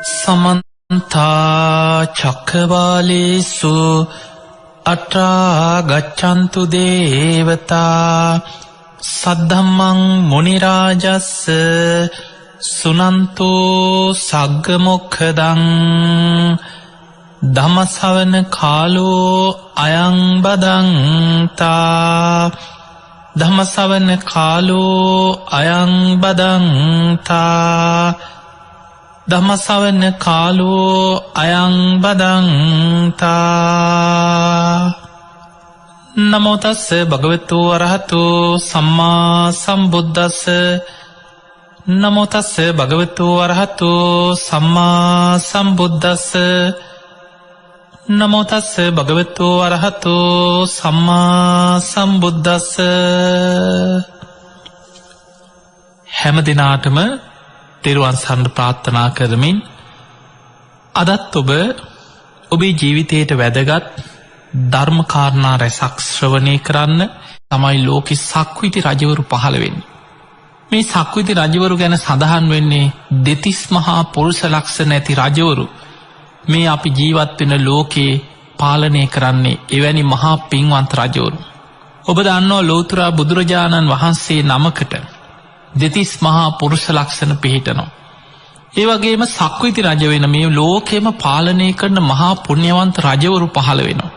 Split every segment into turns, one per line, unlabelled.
සමන්තා චක්කවාලේසු අත්‍රා ගච්ඡන්තු දේවතා සද්ධම්මං මුනි රාජස්ස සුනන්තෝ සග්ග මොක්ඛදං ධම්ම ශ්‍රවණ කාලෝ අයං බදන්තා ධම්ම ශ්‍රවණ කාලෝ අයං බදන්තා ධම්ම ශ්‍රවණ කාලෝ අයං බදන්තා. නමෝ තස්ස භගවතු වරහතෝ සම්මා සම්බුද්දස්ස. නමෝ තස්ස භගවතු වරහතෝ සම්මා සම්බුද්දස්ස. නමෝ තස්ස භගවතු වරහතෝ සම්මා සම්බුද්දස්ස. හැම දිනාටම තෙරුවන් සරණ ප්‍රාර්ථනා කරමින් අදත් ඔබේ ජීවිතයට වැදගත් ධර්ම කාරණා රැසක් ශ්‍රවණය කරන්න තමයි ලෝකෙ සක්විති රජවරු පහළ වෙන්නේ. මේ සක්විති රජවරු ගැන සඳහන් වෙන්නේ දෙතිස් මහා පුරුෂ ලක්ෂණ ඇති රජවරු මේ අපි ජීවත් වෙන ලෝකේ පාලනය කරන්නේ එවැනි මහා පින්වන්ත රජවරු. ඔබ දන්නවා ලෞතර බුදුරජාණන් වහන්සේ නමකට දෙතිස් මහා පුරුෂ ලක්ෂණ පිහිටනවා. ඒ වගේම සක්විති රජ වෙන මේ ලෝකෙම පාලනය කරන මහා පුණ්‍යවන්ත රජවරු පහළ වෙනවා.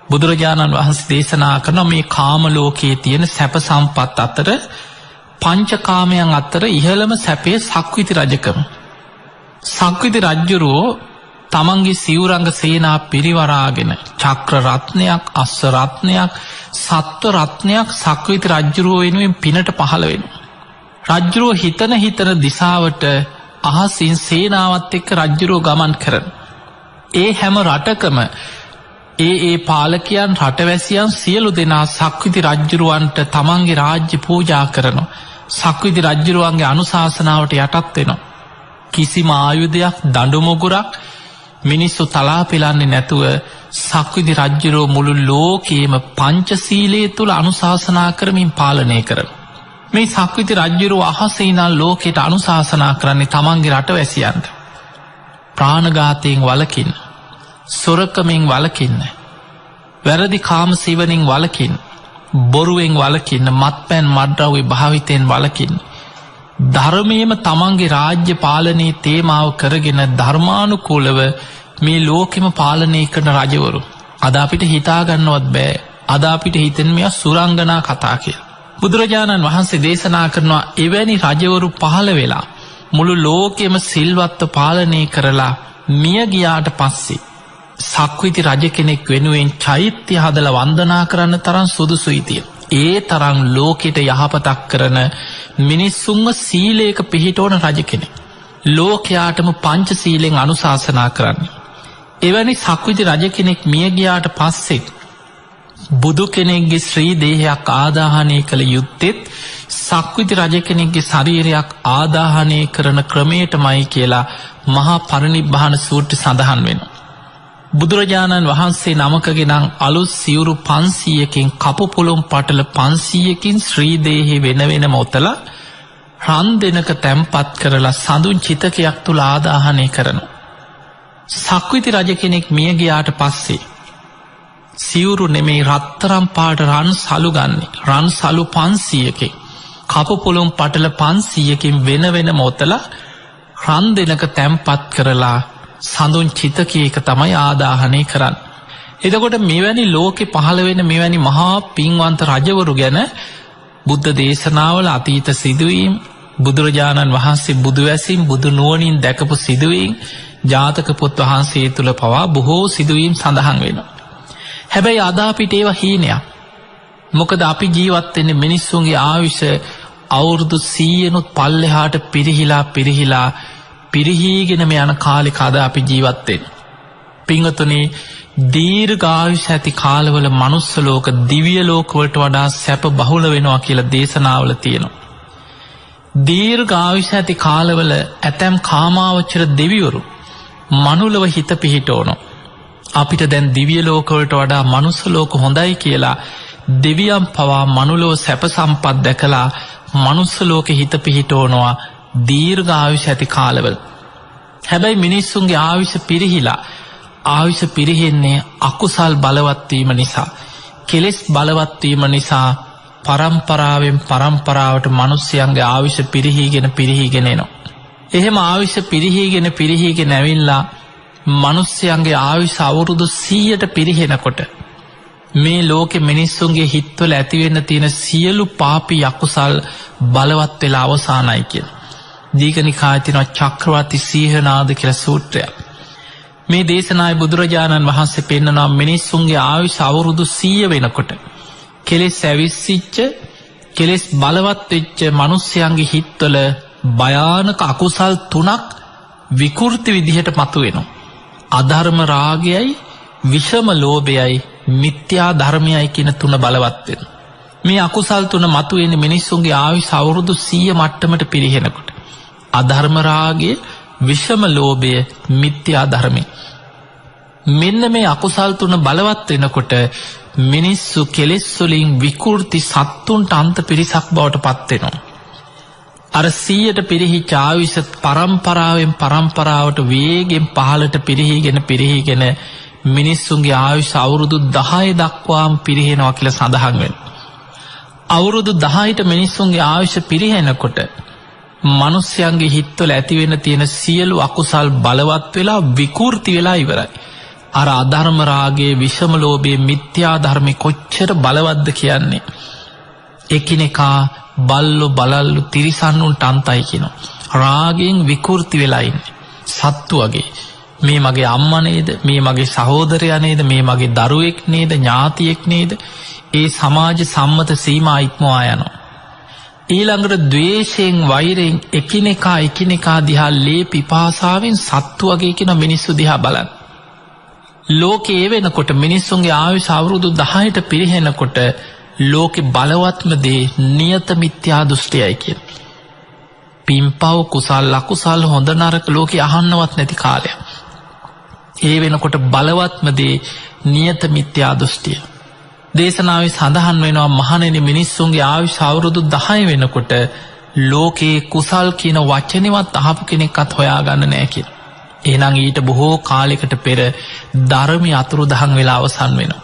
බුදුරජාණන් වහන්සේ දේශනා කරන මේ කාම ලෝකයේ තියෙන සැප සම්පත් අතර පංචකාමයන් අතර ඉහළම සැපේ සක්විති රජකම. සක්විති රජුරෝ තමන්ගේ සිවුරංග සේනා පිරිවරාගෙන චක්‍ර රත්නයක්, අස්ස රත්නයක්, සත්ව රත්නයක් සක්විති රජුරෝ වෙනුවෙන් පිනට පහළ වෙනවා. රජ්ජුරුව හිතන දිසාවට අහසින් සේනාවත් එක්ක රජ්ජුරුව ගමන් කරන. ඒ හැම රටකම ඒ පාලකයන් රටවැසියන් සියලු දෙනා සක්විති රජ්ජුරුවන්ට තමන්ගේ රාජ්‍ය පූජා කරනවා. සක්විති රජ්ජුරුවන්ගේ අනුශාසනාවට යටත් වෙනවා. කිසිම ආයුධයක් දඬුමුගුරක් මිනිස්සු තලා පෙලන්නේ නැතුව සක්විති රජ්ජුරුව මුළු ලෝකයේම පංචශීලයේ තුල අනුශාසනා කරමින් පාලනය කරනවා. මේ සක්විති රජ්ජුරුව අහසේ ඉඳන් ලෝකයට අනුශාසනා කරන්නේ තමන්ගේ රටවැසියන්ට ප්‍රාණඝාතයෙන් වළකින්න, සොරකමින් වළකින්න, වැරදි කාම සේවනයෙන් වළකින්න, බොරුවෙන් වළකින්න, මත්පැන් මත්ද්‍රව්‍ය භාවිතයෙන් වළකින්න. ධර්මයේම තමන්ගේ රාජ්‍ය පාලනයේ තේමාව කරගෙන ධර්මානුකූලව මේ ලෝකෙම පාලනය කරන රජවරු. අද අපිට හිතාගන්නවත් බෑ. අද අපිට හිතෙන මේවා සුරංගනා කතා කියලා. බුදුරජාණන් වහන්සේ දේශනා කරනවා එවැනි රජවරු පහළ වෙලා මුළු ලෝකෙම සිල්වත්ව පාලනය කරලා මිය ගියාට පස්සේ සක්විති රජ කෙනෙක් වෙනුවෙන් චෛත්‍ය හදලා වන්දනා කරන්න තරම් සුදුසුයි කියලා. ඒ තරම් ලෝකෙට යහපතක් කරන මිනිස්සුන්ව සීලයක පිහිටවන රජ කෙනෙක්. ලෝකයාටම පංච සීලෙන් අනුශාසනා කරන්නේ. එවැනි සක්විති රජ කෙනෙක් මිය ගියාට පස්සේ බුදු කෙනෙක්ගේ ශ්‍රී දේහයක් ආදාහනය කළ යුත්තෙත් සක්විති රජ කෙනෙක්ගේ ශරීරයක් ආදාහනය කරන ක්‍රමයටමයි කියලා මහා පරිනිබ්බාන සූත්‍රය සඳහන් වෙනවා. බුදුරජාණන් වහන්සේ නමකගේ නම් අලුත් සිවුරු 500කින් කපු පොළොම් පටල 500කින් ශ්‍රී දේහේ වෙන වෙනම ඔතලා රන් දෙනක තැම්පත් කරලා සඳුන් චිතකයක් තුල ආදාහනය කරනවා. සක්විති රජ කෙනෙක් මිය ගියාට පස්සේ සිවුරු නෙමේ රත්තරම් පාට රන් සලු ගන්නේ. රන් සලු 500කින් කපු පොළොම් පටල 500කින් වෙන වෙනම ඔතලා රන් දෙනක තැම්පත් කරලා සඳුන් චිතකයක තමයි ආදාහනය කරන්න. එතකොට මෙවැනි ලෝකෙ පහළ වෙන මෙවැනි මහා පින්වන්ත රජවරු ගැන බුද්ධ දේශනාවල අතීත සිදුවීම්, බුදුරජාණන් වහන්සේ බුදුවැසින් බුදු නුවණින් දැකපු සිදුවීම්, ජාතක පොත් වහන්සේ තුල පවා බොහෝ සිදුවීම් සඳහන් වෙනවා. හැබැයි අද අපිට ඒවා හීනයක්. මොකද අපි ජීවත් වෙන්නේ මිනිස්සුන්ගේ ආයුෂ අවුරුදු 100නුත් පල්ලෙහාට පිරිහීගෙනම යන කාලෙක අද අපි ජීවත් වෙන්නේ. පින්වතුනි, දීර්ඝායුෂ ඇති කාලවල මනුස්ස ලෝක දිව්‍ය ලෝකවලට වඩා සැප බහුල වෙනවා කියලා දේශනාවල තියෙනවා. දීර්ඝායුෂ ඇති කාලවල ඇතැම් කාමාවචර දෙවිවරු මනුලව හිත පිහිටවනවා. අපිට දැන් දිව්‍ය ලෝකවලට වඩා මනුස්ස ලෝක හොඳයි කියලා දෙවියන් පවා මනුලව සැප සම්පත් දැකලා මනුස්ස ලෝකෙ හිත පිහිටවනවා දීර්ඝායුෂ ඇති කාලවල. හැබැයි මිනිස්සුන්ගේ ආවිෂ පිරිහිලා ආවිෂ පිරිහෙන්නේ අකුසල් බලවත්වීම නිසා. කෙලෙස් බලවත්වීම නිසා පරම්පරාවෙන් පරම්පරාවට මනුස්්‍යයන්ගේ ආවිෂ පිරිහීගෙන එනවා. එහෙම ආවිෂ පිරිහීගෙන ඇවිල්ලා මනුස්්‍යයන්ගේ ආවිෂ අවුරුදු 100ට පිරිහෙනකොට මේ ලෝකෙ මිනිස්සුන්ගේ හිත්වල ඇතිවෙන්න තියෙන සියලු පාපි අකුසල් බලවත් වෙලා අවසානයි කියන. දීඝනිකායේ චක්‍රවර්ති සීහනාද කියලා සූත්‍රයක්. මේ දේශනාවේ බුදුරජාණන් වහන්සේ පෙන්නනවා මිනිස්සුන්ගේ ආයුෂ අවුරුදු 100 වෙනකොට කෙලෙස් ඇවිස්සිච්ච කෙලෙස් බලවත් වෙච්ච මිනිස්යන්ගේ හිත්වල භයානක අකුසල් 3ක් විකෘති විදිහට මතුවෙනවා. අධර්ම රාගයයි, විෂම ලෝභයයි, මිත්‍යා ධර්මයයි කියන තුන බලවත් වෙනවා. මේ අකුසල් 3 මතුවෙන්නේ මිනිස්සුන්ගේ ආයුෂ අවුරුදු 100 මට්ටමට පිරිහෙනකොට. අධර්ම රාගය, විෂම ලෝභය, මිත්‍යා ධර්මය. මෙන්න මේ අකුසල් 3 බලවත් වෙනකොට මිනිස්සු කෙලෙස් වලින් විකෘති සත්තුන්ට අන්ත පිරිසක් බවට පත් වෙනවා. අර 100ට පිරිහිච්ච ආයුෂ පරම්පරාවෙන් පරම්පරාවට වේගෙන් පහළට පිරිහීගෙන මිනිස්සුන්ගේ ආයුෂ අවුරුදු 10 දක්වාම පිරිහෙනවා කියලා සඳහන් වෙනවා. අවුරුදු 10ට මිනිස්සුන්ගේ ආයුෂ පිරිහෙනකොට මනුස්්‍යයන්ගේ හිත්වල ඇතිවෙන තියෙන සියලු අකුසල් බලවත් වෙලා විකෘති වෙලා ඉවරයි. අර අධර්ම රාගයේ, විෂම ලෝභයේ, මිත්‍යා ධර්මයේ කොච්චර බලවත්ද කියන්නේ. එකිනෙකා බල්ලෝ බලල්ලු තිරිසන්නුන්ට අන්තයි කියනවා. රාගයෙන් විකෘති වෙලා ඉන්නේ. සත්තු වගේ. මේ මගේ අම්මා නේද? මේ මගේ සහෝදරයා නේද? මේ මගේ දරුවෙක් නේද? ඥාතියෙක් නේද? ඒ සමාජ සම්මත සීමා ඉක්මවා යනවා. ඊළඟට ද්වේෂයෙන්, වෛරයෙන් එකිනෙකා දිහා ලේ පිපාසාවෙන් සත්තු වගේ කියන මිනිස්සු දිහා බලන්න. ලෝකේ වෙනකොට මිනිස්සුන්ගේ ආයුෂ අවුරුදු 10ට පිරිහෙනකොට ලෝකේ බලවත්ම දේ නියත මිත්‍යා දෘෂ්ටියයි කියන. පින්පව් කුසල් අකුසල් හොඳ නරක ලෝකේ අහන්නවත් නැති කාලයක්. ඒ වෙනකොට බලවත්ම දේ නියත මිත්‍යා දෘෂ්ටිය. දේශනාවේ සඳහන් වෙනවා මහණෙනි මිනිස්සුන්ගේ ආයුෂ අවුරුදු 10 වෙනකොට ලෝකේ කුසල් කියන වචනේවත් අහපු කෙනෙක්වත් හොයාගන්න නැහැ කියලා. එහෙනම් ඊට බොහෝ කාලයකට පෙර ධර්මයේ අතුරුදහන් වෙලා අවසන් වෙනවා.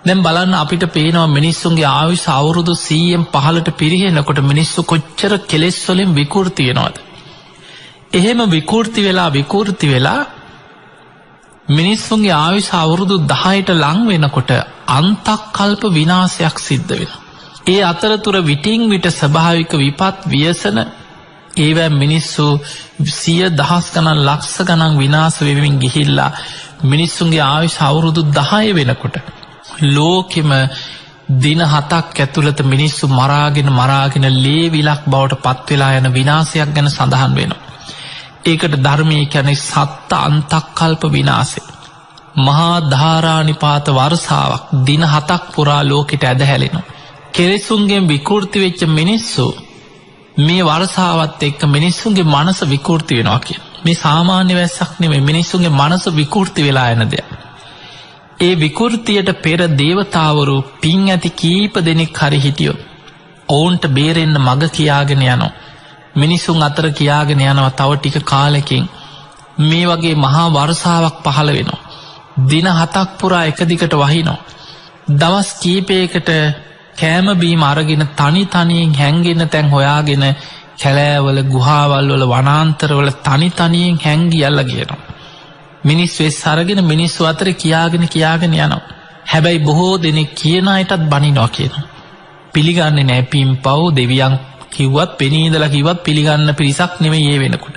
දැන් බලන්න අපිට පේනවා මිනිස්සුන්ගේ ආයුෂ අවුරුදු 100න් පහළට පිරිහෙනකොට මිනිස්සු කොච්චර කෙලෙස් වලින් විකෘති වෙනවද? එහෙම විකෘති වෙලා මිනිස්සුන්ගේ ආයුෂ අවුරුදු 10ට ලං වෙනකොට අන්තක්කල්ප විනාශයක් සිද්ධ වෙනවා. ඒ අතරතුර විටින් විට ස්වභාවික විපත් ව්‍යසන ඒවැ මිනිස්සු 100 දහස් ගණන් ලක්ෂ ගණන් විනාශ වෙමින් ගිහිල්ලා මිනිස්සුන්ගේ ආයුෂ අවුරුදු 10 වෙනකොට ලෝකෙම දින 7ක් ඇතුළත මිනිස්සු මරාගෙන ලේ විලක් බවට පත් වෙලා යන විනාශයක් ගැන සඳහන් වෙනවා. ඒකට ධර්මයේ කියන්නේ සත්ත අන්තක්කල්ප විනාශය. මහා ධාරානිපාත වර්ෂාවක් දින 7ක් පුරා ලෝකෙට ඇදහැලෙනවා. කෙලෙසුන්ගෙන් විකෘති වෙච්ච මිනිස්සු මේ වර්ෂාවත් එක්ක මිනිස්සුන්ගේ මනස විකෘති වෙනවා කියන. මේ සාමාන්‍ය වැස්සක් නෙමෙයි, මිනිස්සුන්ගේ මනස විකෘති වෙලා යන දෙයක්. ඒ විකෘතියට පෙර දේවතාවරු පින් ඇති කීප දෙනෙක් හරි හිටියොත් ඔවුන්ට බේරෙන්න මඟ කියාගෙන යනවා. මිනිසුන් අතර කියාගෙන යනවා තව ටික කාලෙකින් මේ වගේ මහා වර්ෂාවක් පහළ වෙනවා. දින 7ක් පුරා එක දිගට වහිනවා. දවස් කීපයකට කෑම බීම අරගෙන තනියෙන් හැංගෙන තැන් හොයාගෙන කැලෑවල, ගුහාවල් වල, වනාන්තරවල තනියෙන් හැංගියල්ලා කියනවා. මිනිස්සු එස් අරගෙන මිනිස්සු අතර කියාගෙන යනවා. හැබැයි බොහෝ දෙනෙක් කියන අයටත් බනිනවා කියනවා. පිළිගන්නේ නැහැ. පින්පව් දෙවියන් කිව්වත්, පෙනීදලා කිව්වත් පිළිගන්න පිරිසක් නෙමෙයි ඒ වෙනකොට.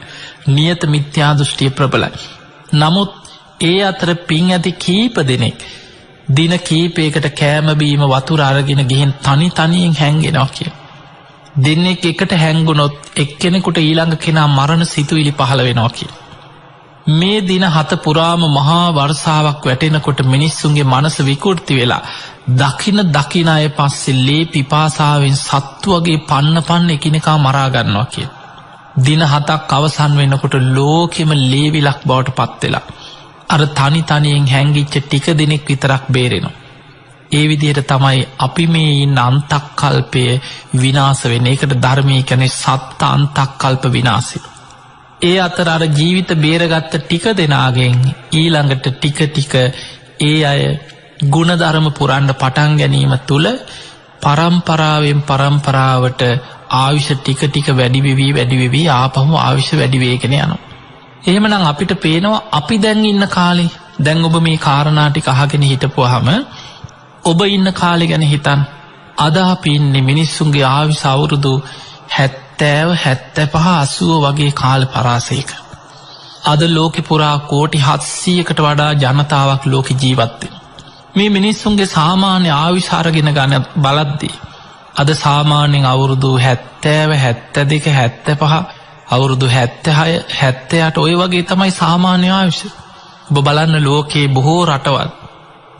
නියත මිත්‍යා දෘෂ්ටිය ප්‍රබලයි. නමුත් ඒ අතර පින් ඇති කීප දෙනෙක් දින කීපයකට කෑම බීම වතුර අරගෙන ගිහින් තනියෙන් හැංගෙනවා කියන. දෙන්නෙක් එකට හැංගුණොත් එක්කෙනෙකුට ඊළඟ කෙනා මරණ සිතුවිලි පහළ වෙනවා කියන. මේ දින 7 පුරාම මහා වර්ෂාවක් වැටෙනකොට මිනිස්සුන්ගේ මනස විකෘති වෙලා දකින අය පස්සේ ලේ පිපාසාවෙන් සත්තු වගේ පන්න එකිනෙකා මරා ගන්නවා කියන. දින 7ක් අවසන් වෙනකොට ලෝකෙම ලේ විලක් බවට පත් වෙලා අර තනියෙන් හැංගිච්ච ටික දෙනෙක් විතරක් බේරෙනවා. ඒ විදිහට තමයි අපි මේ ඉන්න අන්තක්කල්පය විනාශ වෙන්නේ. ඒකට ධර්මයේ කියන්නේ සත්ත අන්තක්කල්ප විනාශය. ඒ අතර අර ජීවිත බේරගත්ත ටික දෙනාගෙන් ඊළඟට ටික ටික ඒ අය ගුණධර්ම පුරන්න පටන් ගැනීම තුළ පරම්පරාවෙන් පරම්පරාවට ආයුෂ ටික ටික වැඩිවෙවී ආපහු ආයුෂ වැඩිවේගෙන යනවා. එහෙමනම් අපිට පේනවා අපි දැන් ඉන්න කාලේ දැන් ඔබ මේ කාරණා ටික අහගෙන හිටපුවාම ඔබ ඉන්න කාලේ ගැන හිතන්න. අද අපි ඉන්නේ මිනිස්සුන්ගේ ආයුෂ අවුරුදු 70 75 80 වගේ කාල පරාසයක. අද ලෝකෙ පුරා කෝටි 700කට වඩා ජනතාවක් ලෝකෙ ජීවත් වෙනවා. මේ මිනිස්සුන්ගේ සාමාන්‍ය ආයුෂ අරගෙන ගන්න බලද්දී අද සාමාන්‍යයෙන් අවුරුදු 70 72 75 අවුරුදු 76 78 ඔය වගේ තමයි සාමාන්‍ය ආයුෂ. ඔබ බලන්න ලෝකයේ බොහෝ රටවල්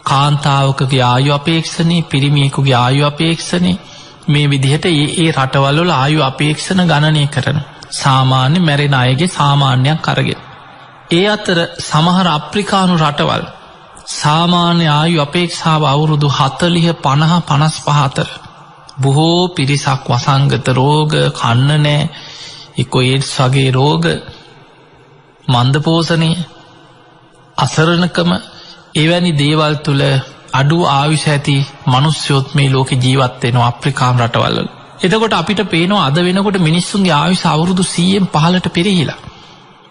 කාන්තාවකගේ ආයු අපේක්ෂණේ පිරිමියෙකුගේ ආයු අපේක්ෂණේ මේ විදිහට ඒ රටවල් වල ආයු අපේක්ෂණ ගණනය කරන සාමාන්‍ය මැරෙන අයගේ සාමාන්‍යයක් අරගෙන. ඒ අතර සමහර අප්‍රිකානු රටවල් සාමාන්‍ය ආයු අපේක්ෂාව අවුරුදු 40 50 55 අතර. බොහෝ පිරිසක් වසංගත රෝග කන්න නෑ එක්කෝ ඒඩ්ස් වගේ රෝග මන්දපෝසනය අසරණකම එවැනි දේවල් තුළ අඩු ආයුෂ ඇති මනුස්්‍යයොත් මේ ලෝක ජීවත් වෙනවා අප්‍රිකාම් රටවල්ල. එතකොට අපිට පේනවා අද වෙනකොට මිනිස්සුන්ගේ ආයුෂ අවුරුදු 100න් පහලට පිරිහිලා.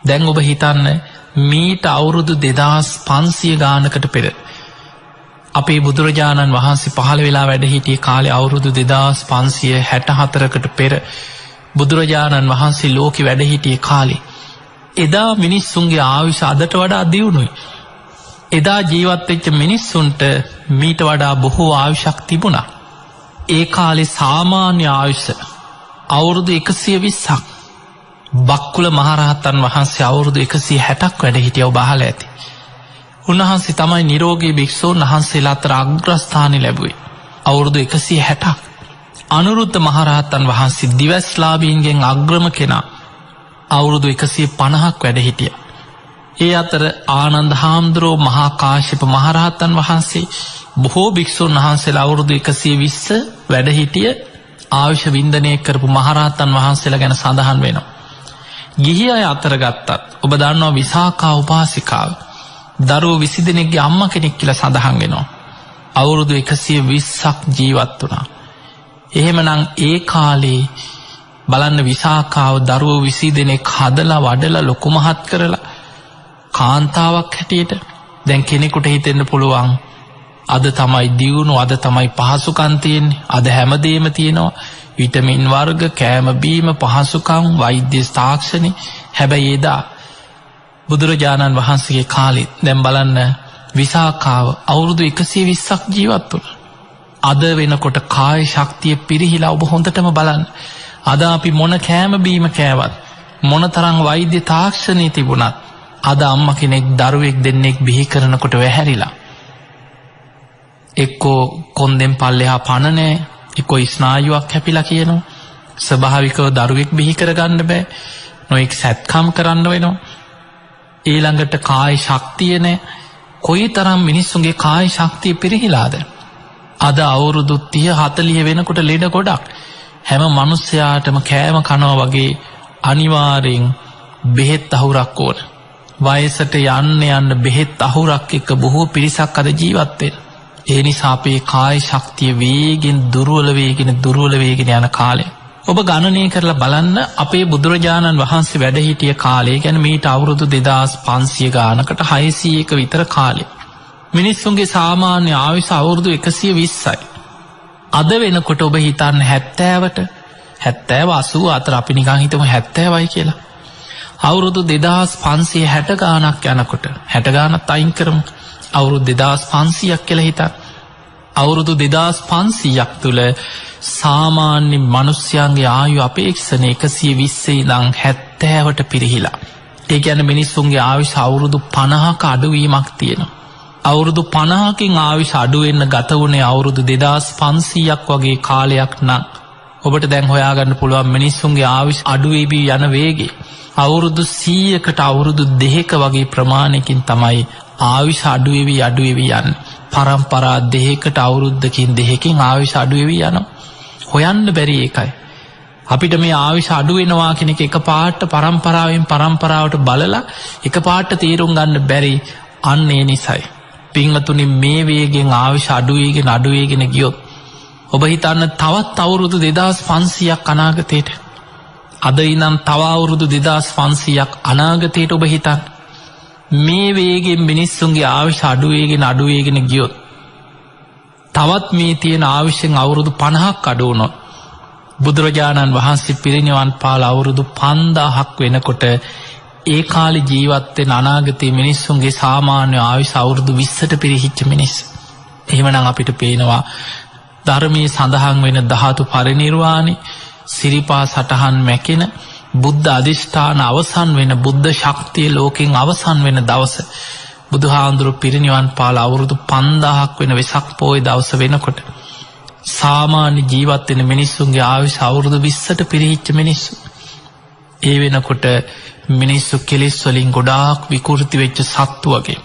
දැන් ඔබ හිතන්න මීට අවුරුදු 2500 ගානකට පෙර අපේ බුදුරජාණන් වහන්සේ පහළ වෙලා වැඩ හිටිය කාලේ අවුරුදු 2564කට පෙර බුදුරජාණන් වහන්සේ ලෝකෙ වැඩ හිටිය කාලේ එදා මිනිස්සුන්ගේ ආයුෂ අදට වඩා දියුණුයි. එදා ජීවත් වෙච්ච මිනිස්සුන්ට මීට වඩා බොහෝ ආයුෂක් තිබුණා. ඒ කාලේ සාමාන්‍ය ආයුෂ අවුරුදු 120ක්. බක්කුල මහරහතන් වහන්සේ අවුරුදු 160ක් වැඩ හිටියව බහලා ඇති. උන්වහන්සේ තමයි නිරෝගී භික්ෂූන් වහන්සේලා අතර අග්‍රස්ථානෙ ලැබුවේ. අවුරුදු 160ක්. අනුරුද්ධ මහරහතන් වහන්සේ දිවස්ලාභීන්ගෙන් අග්‍රම කෙනා අවුරුදු 150ක් වැඩ හිටියා. ඒ අතර ආනන්ද හාමුදුරුවෝ මහා කාශ්‍යප මහරහතන් වහන්සේ බොහෝ භික්ෂූන් වහන්සේලා අවුරුදු 120 වැඩ හිටිය ආයුෂ වින්දනය කරපු මහරහතන් වහන්සේලා ගැන සඳහන් වෙනවා. ගිහි අය අතර ගත්තත් ඔබ දන්නවා විසාකා උපාසිකාව දරුවෝ 20 දෙනෙක්ගේ අම්මා කෙනෙක් කියලා සඳහන් වෙනවා. අවුරුදු 120ක් ජීවත් වුණා. එහෙමනම් ඒ කාලේ බලන්න විසාකාව දරුවෝ 20 දෙනෙක් හදලා වඩලා ලොකු මහත් කරලා කාන්තාවක් හැටියට දැන් කෙනෙකුට හිතෙන්න පුළුවන් අද තමයි දියුණු අද තමයි පහසුකම් තියෙන්නේ අද හැමදේම තියෙනවා විටමින් වර්ග කෑම බීම පහසුකම් වෛද්‍ය තාක්ෂණي හැබැයි එදා බුදුරජාණන් වහන්සේගේ කාලේ දැන් බලන්න විසාකාව අවුරුදු 120ක් ජීවත් වුණා. අද වෙනකොට කාය ශක්තිය පිරිහිලා ඔබ හොඳටම බලන්න. අද අපි මොන කෑම බීම කෑවත් මොනතරම් වෛද්‍ය තාක්ෂණي තිබුණත් අද අම්මා කෙනෙක් දරුවෙක් දෙන්නෙක් බිහි කරනකොට වැහැරිලා. එක්කෝ කොන්දෙන් පල්ලෙහා පණ නෑ එක්කෝ ස්නායුවක් හැපිලා කියනවා. ස්වභාවිකව දරුවෙක් බිහි කරගන්න බෑ. නොඑක් සැත්කම් කරන්න වෙනවා. ඊළඟට කාය ශක්තිය නෑ. කොයිතරම් මිනිස්සුන්ගේ කාය ශක්තිය පිරිහිලාද. අද අවුරුදු 30 40 වෙනකොට ලෙඩ ගොඩක්. හැම මිනිස්යාටම කෑම කනවා වගේ අනිවාර්යෙන් බෙහෙත් අහුරක් ඕන. වයසට යන්න බෙහෙත් අහුරක් එක්ක බොහෝ පිරිසක් අද ජීවත් වෙනවා. ඒ නිසා අපේ කාය ශක්තිය වේගෙන් දුර්වල වේගෙන යන කාලය. ඔබ ගණනය කරලා බලන්න අපේ බුදුරජාණන් වහන්සේ වැඩ හිටිය කාලේ ගැන මීට අවුරුදු 2500 ගානකට 600ක විතර කාලේ. මිනිස්සුන්ගේ සාමාන්‍ය ආයුෂ අවුරුදු 120යි. අද වෙනකොට ඔබ හිතන්න 70ට 70 80 අතර අපි නිකන් හිතමු 70යි කියලා. අවුරුදු 2560 ගානක් යනකොට 60 ගානත් අයින් කරමු. අවුරුදු 2500ක් කියලා හිතන්න. අවුරුදු 2500ක් තුල සාමාන්‍ය මිනිස්යාගේ ආයු අපේක්ෂණ 120 ඉඳන් 70ට පිරිහිලා. ඒ කියන්නේ මිනිස්සුන්ගේ ආයුෂ අවුරුදු 50ක අඩුවීමක් තියෙනවා. අවුරුදු 50කින් ආයුෂ අඩු වෙන්න ගත වුණේ අවුරුදු 2500ක් වගේ කාලයක් නම් ඔබට දැන් හොයාගන්න පුළුවන් මිනිස්සුන්ගේ ආයුෂ අඩු වෙවි යන වේගය. අවුරුදු 100කට අවුරුදු 2ක වගේ ප්‍රමාණයකින් තමයි ආයුෂ අඩු වෙවි යන්නේ. පරම්පරා 2කට අවුරුද්දකින් 2කින් ආයුෂ අඩු වෙවි යනවා. හොයන්න බැරි එකයි. අපිට මේ ආවිෂ අඩු වෙනවා කියන එක පාට පරම්පරාවෙන් පරම්පරාවට බලලා එක පාට තීරුම් ගන්න බැරි අන්න ඒ නිසයි. පින්වතුනි මේ වේගෙන් ආවිෂ අඩුවේගෙන ගියොත් ඔබ හිතන්න තවත් අවුරුදු 2500ක් අනාගතයට අද ඉඳන් තව අවුරුදු 2500ක් අනාගතයට ඔබ හිතන්න මේ වේගෙන් මිනිස්සුන්ගේ ආවිෂ අඩුවේගෙන ගියොත් තවත් මේ තියෙන ආවිෂෙන් අවුරුදු 50ක් අඩු වුණොත් බුදුරජාණන් වහන්සේ පිරිනිවන් පාල අවුරුදු 5000ක් වෙනකොට ඒ කාලේ ජීවත් වෙන අනාගතයේ මිනිස්සුන්ගේ සාමාන්‍ය ආයුෂ අවුරුදු 20ට පිරිහිච්ච මිනිස්සු. එහෙමනම් අපිට පේනවා ධර්මයේ සඳහන් වෙන ධාතු පරිනිර්වාණි සිරිපා සටහන් මැකෙන බුද්ධ අධිෂ්ඨාන අවසන් වෙන බුද්ධ ශක්තිය ලෝකෙන් අවසන් වෙන දවස බුදුහාඳුරු පිරිනිවන් පාල අවුරුදු 5000ක් වෙන වෙසක් පොහොය දවස වෙනකොට සාමාන්‍ය ජීවත් වෙන මිනිස්සුන්ගේ ආයුෂ අවුරුදු 20ට පිරිහිච්ච මිනිස්සු. ඒ වෙනකොට මිනිස්සු කෙලෙස් වලින් ගොඩාක් විකෘති වෙච්ච සත්තු වගේ.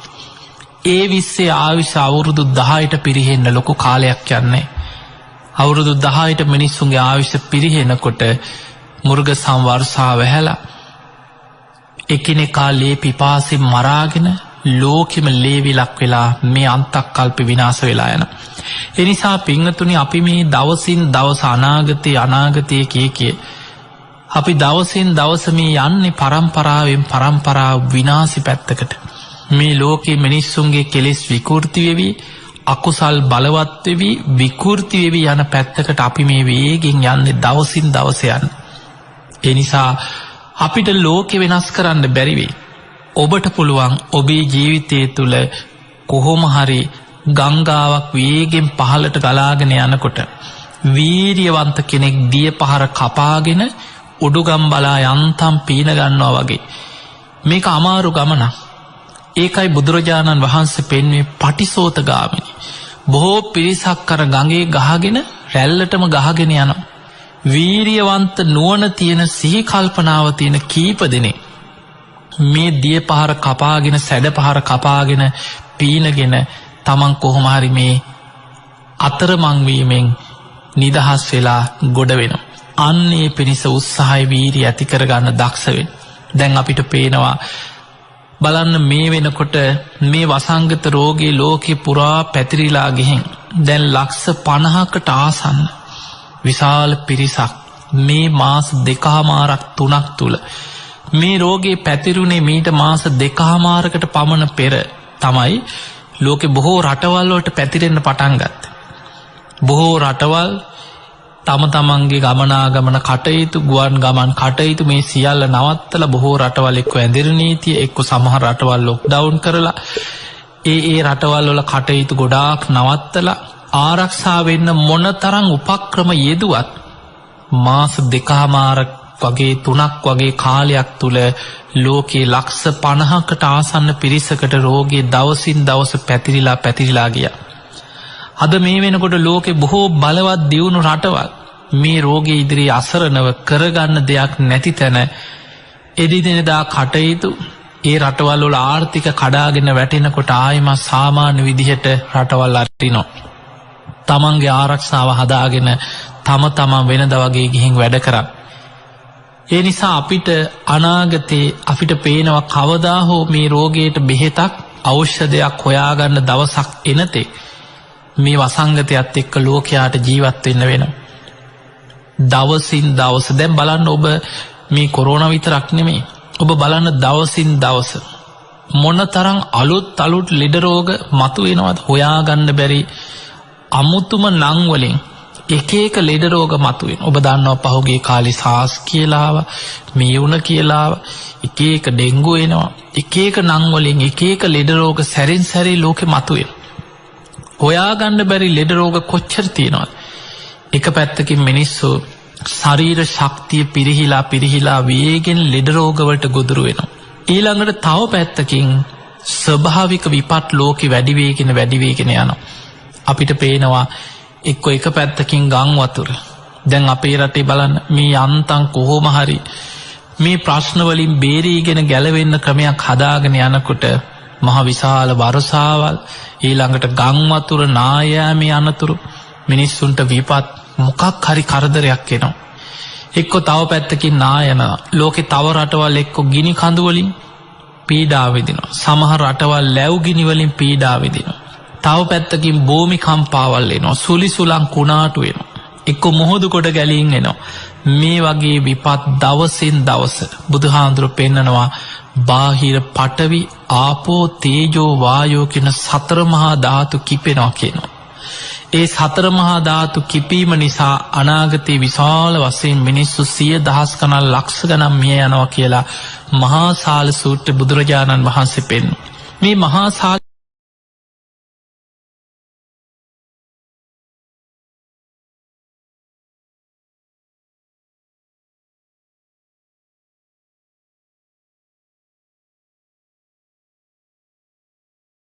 ඒ 20 ආයුෂ අවුරුදු 10ට පිරිහෙන්න ලොකු කාලයක් යන්නේ. අවුරුදු 10ට මිනිස්සුන්ගේ ආයුෂ පිරිහෙනකොට මුර්ග සංවර්ෂා වැහැලා එකිනෙකා ලේ පිපාසෙන් මරාගෙන ලෝකෙම ලේ විලක් වෙලා මේ අන්තක්කල්ප විනාශ වෙලා යනවා. ඒ නිසා පින්වතුනි අපි මේ දවසින් දවස අනාගතය කිය අපි දවසින් දවස මේ යන්නේ පරම්පරාවෙන් පරම්පරාව විනාශි පැත්තකට. මේ ලෝකේ මිනිස්සුන්ගේ කෙලෙස් විකෘති වෙවි අකුසල් බලවත් වෙවි විකෘති වෙවි යන පැත්තකට අපි මේ වේගෙන් යන්නේ දවසින් දවස යන්නේ. ඒ නිසා අපිට ලෝකෙ වෙනස් කරන්න බැරි වෙයි. ඔබට පුළුවන් ඔබේ ජීවිතය තුළ කොහොම හරි ගංගාවක් වේගෙන් පහළට ගලාගෙන යනකොට වීරියවන්ත කෙනෙක් දිය පහර කපාගෙන උඩුගම් බලා යන්තම් පීන ගන්නවා වගේ මේක අමාරු ගමනක්. ඒකයි බුදුරජාණන් වහන්සේ පෙන්වුවේ පටිසෝතගාමිනී. බොහෝ පිරිසක් අර ගඟේ ගහගෙන රැල්ලටම ගහගෙන යනවා. වීරියවන්ත නුවණ තියෙන සිහි කල්පනාව තියෙන කීප දෙනෙක් මේ දිය පහර කපාගෙන සැඩ පහර කපාගෙන පීනගෙන තමන් කොහොම හරි මේ අතරමං වීමෙන් නිදහස් වෙලා ගොඩ වෙනවා. අන්නේ පිණිස උත්සාහය වීරිය ඇති කරගන්න දක්ෂ වෙන්න. දැන් අපිට පේනවා බලන්න මේ වෙනකොට මේ වසංගත රෝගේ ලෝකේ පුරා පැතිරිලා ගිහින් දැන් ලක්ෂ 50කට ආසන්න විශාල පිරිසක් මේ මාස 2.5-3 තුල මේ රෝගේ පැතිරුණේ මීට මාස 2.5කට පමණ පෙර තමයි ලෝකේ බොහෝ රටවල් වලට පැතිරෙන්න පටන් ගත්තේ. බොහෝ රටවල් තම තමන්ගේ ගමනාගමන කටයුතු ගුවන් ගමන් කටයුතු මේ සියල්ල නවත්තලා බොහෝ රටවල් එක්ක ඇඳිරි නීතිය එක්ක සමහර රටවල් ලොක්ඩවුන් කරලා ඒ රටවල් වල කටයුතු ගොඩාක් නවත්තලා ආරක්ෂා වෙන්න මොනතරම් උපක්‍රම යෙදුවත් මාස 2.5 වගේ 3ක් වගේ කාලයක් තුල ලෝකේ ලක්ෂ 50කට ආසන්න පිරිසකට රෝගී දවසින් දවස පැතිරිලා ගියා. අද මේ වෙනකොට ලෝකේ බොහෝ බලවත් දියුණු රටවල් මේ රෝගී ඉදිරියේ අසරණව කරගන්න දෙයක් නැති තැන එදිනෙදා කටයුතු ඒ රටවල් වල ආර්ථික කඩාගෙන වැටෙනකොට ආයෙම සාමාන්‍ය විදිහට රටවල් අරිනවා. තමන්ගේ ආරක්ෂාව හදාගෙන තමන් වෙනද වගේ ගිහින් වැඩ කරා. ඒ නිසා අපිට අනාගතේ අපිට පේනවා කවදා හෝ මේ රෝගයට බෙහෙතක් ඖෂධයක් හොයාගන්න දවසක් එනතේ මේ වසංගතයත් එක්ක ලෝකයාට ජීවත් වෙන්න වෙනවා. දවසින් දවස දැන් බලන්න ඔබ මේ කොරෝනා විතරක් නෙමෙයි. ඔබ බලන්න දවසින් දවස මොනතරම් අලුත් ලෙඩ රෝග මතුවෙනවද හොයාගන්න බැරි අමුතුම නම් වලින් එක ලෙඩ රෝග මතුවෙන. ඔබ දන්නවා පහුගිය කාලේ SARS කියලා ආවා, මියුණ කියලා ආවා, එක ඩෙන්ගු එනවා. එක නම් වලින් එක ලෙඩ රෝග සැරින් සැරේ ලෝකෙ මතුවෙන. හොයාගන්න බැරි ලෙඩ රෝග කොච්චර තියෙනවද? එක පැත්තකින් මිනිස්සු ශරීර ශක්තිය පිරිහිලා වේගෙන් ලෙඩ රෝග වලට ගොදුරු වෙනවා. ඊළඟට තව පැත්තකින් ස්වභාවික විපත් ලෝකෙ වැඩි වේගෙන යනවා. අපිට පේනවා එක පැත්තකින් ගම් වතුර. දැන් අපේ රටේ බලන්න මේ යන්තම් කොහොම හරි මේ ප්‍රශ්න වලින් බේරීගෙන ගැලවෙන්න ක්‍රමයක් හදාගෙන යනකොට මහ විශාල වර්ෂාවල් ඊළඟට ගම් වතුර නායෑමේ අනතුරු මිනිස්සුන්ට විපත් මොකක් හරි කරදරයක් එනවා. එක්කො තව පැත්තකින් නායන ලෝකෙ තව රටවල් එක්කො ගිනි කඳුවලින් පීඩාවිදිනවා. සමහර රටවල් ලැව්ගිනිවලින් පීඩාවිදිනවා. තව පැත්තකින් භූමි කම්පාවල් එනවා. සුලි සුලං කුණාටු වෙනවා. එක්කො මුහුදු කොට ගැලින් එනවා. මේ වගේ විපත් දවසින් දවස බුදුහාඳුරු පෙන්නනවා බාහිර පටවි ආපෝ තේජෝ වායෝ කියන සතර මහා ධාතු කිපෙනවා කියනවා. ඒ සතර මහා ධාතු කිපීම නිසා අනාගතයේ විශාල වශයෙන් මිනිස්සු 100,000 ගණන් ලක්ෂ ගණන් මිය යනවා කියලා මහා සාල සූත්‍ර බුදුරජාණන් වහන්සේ පෙන්නනවා. මේ මහා සාල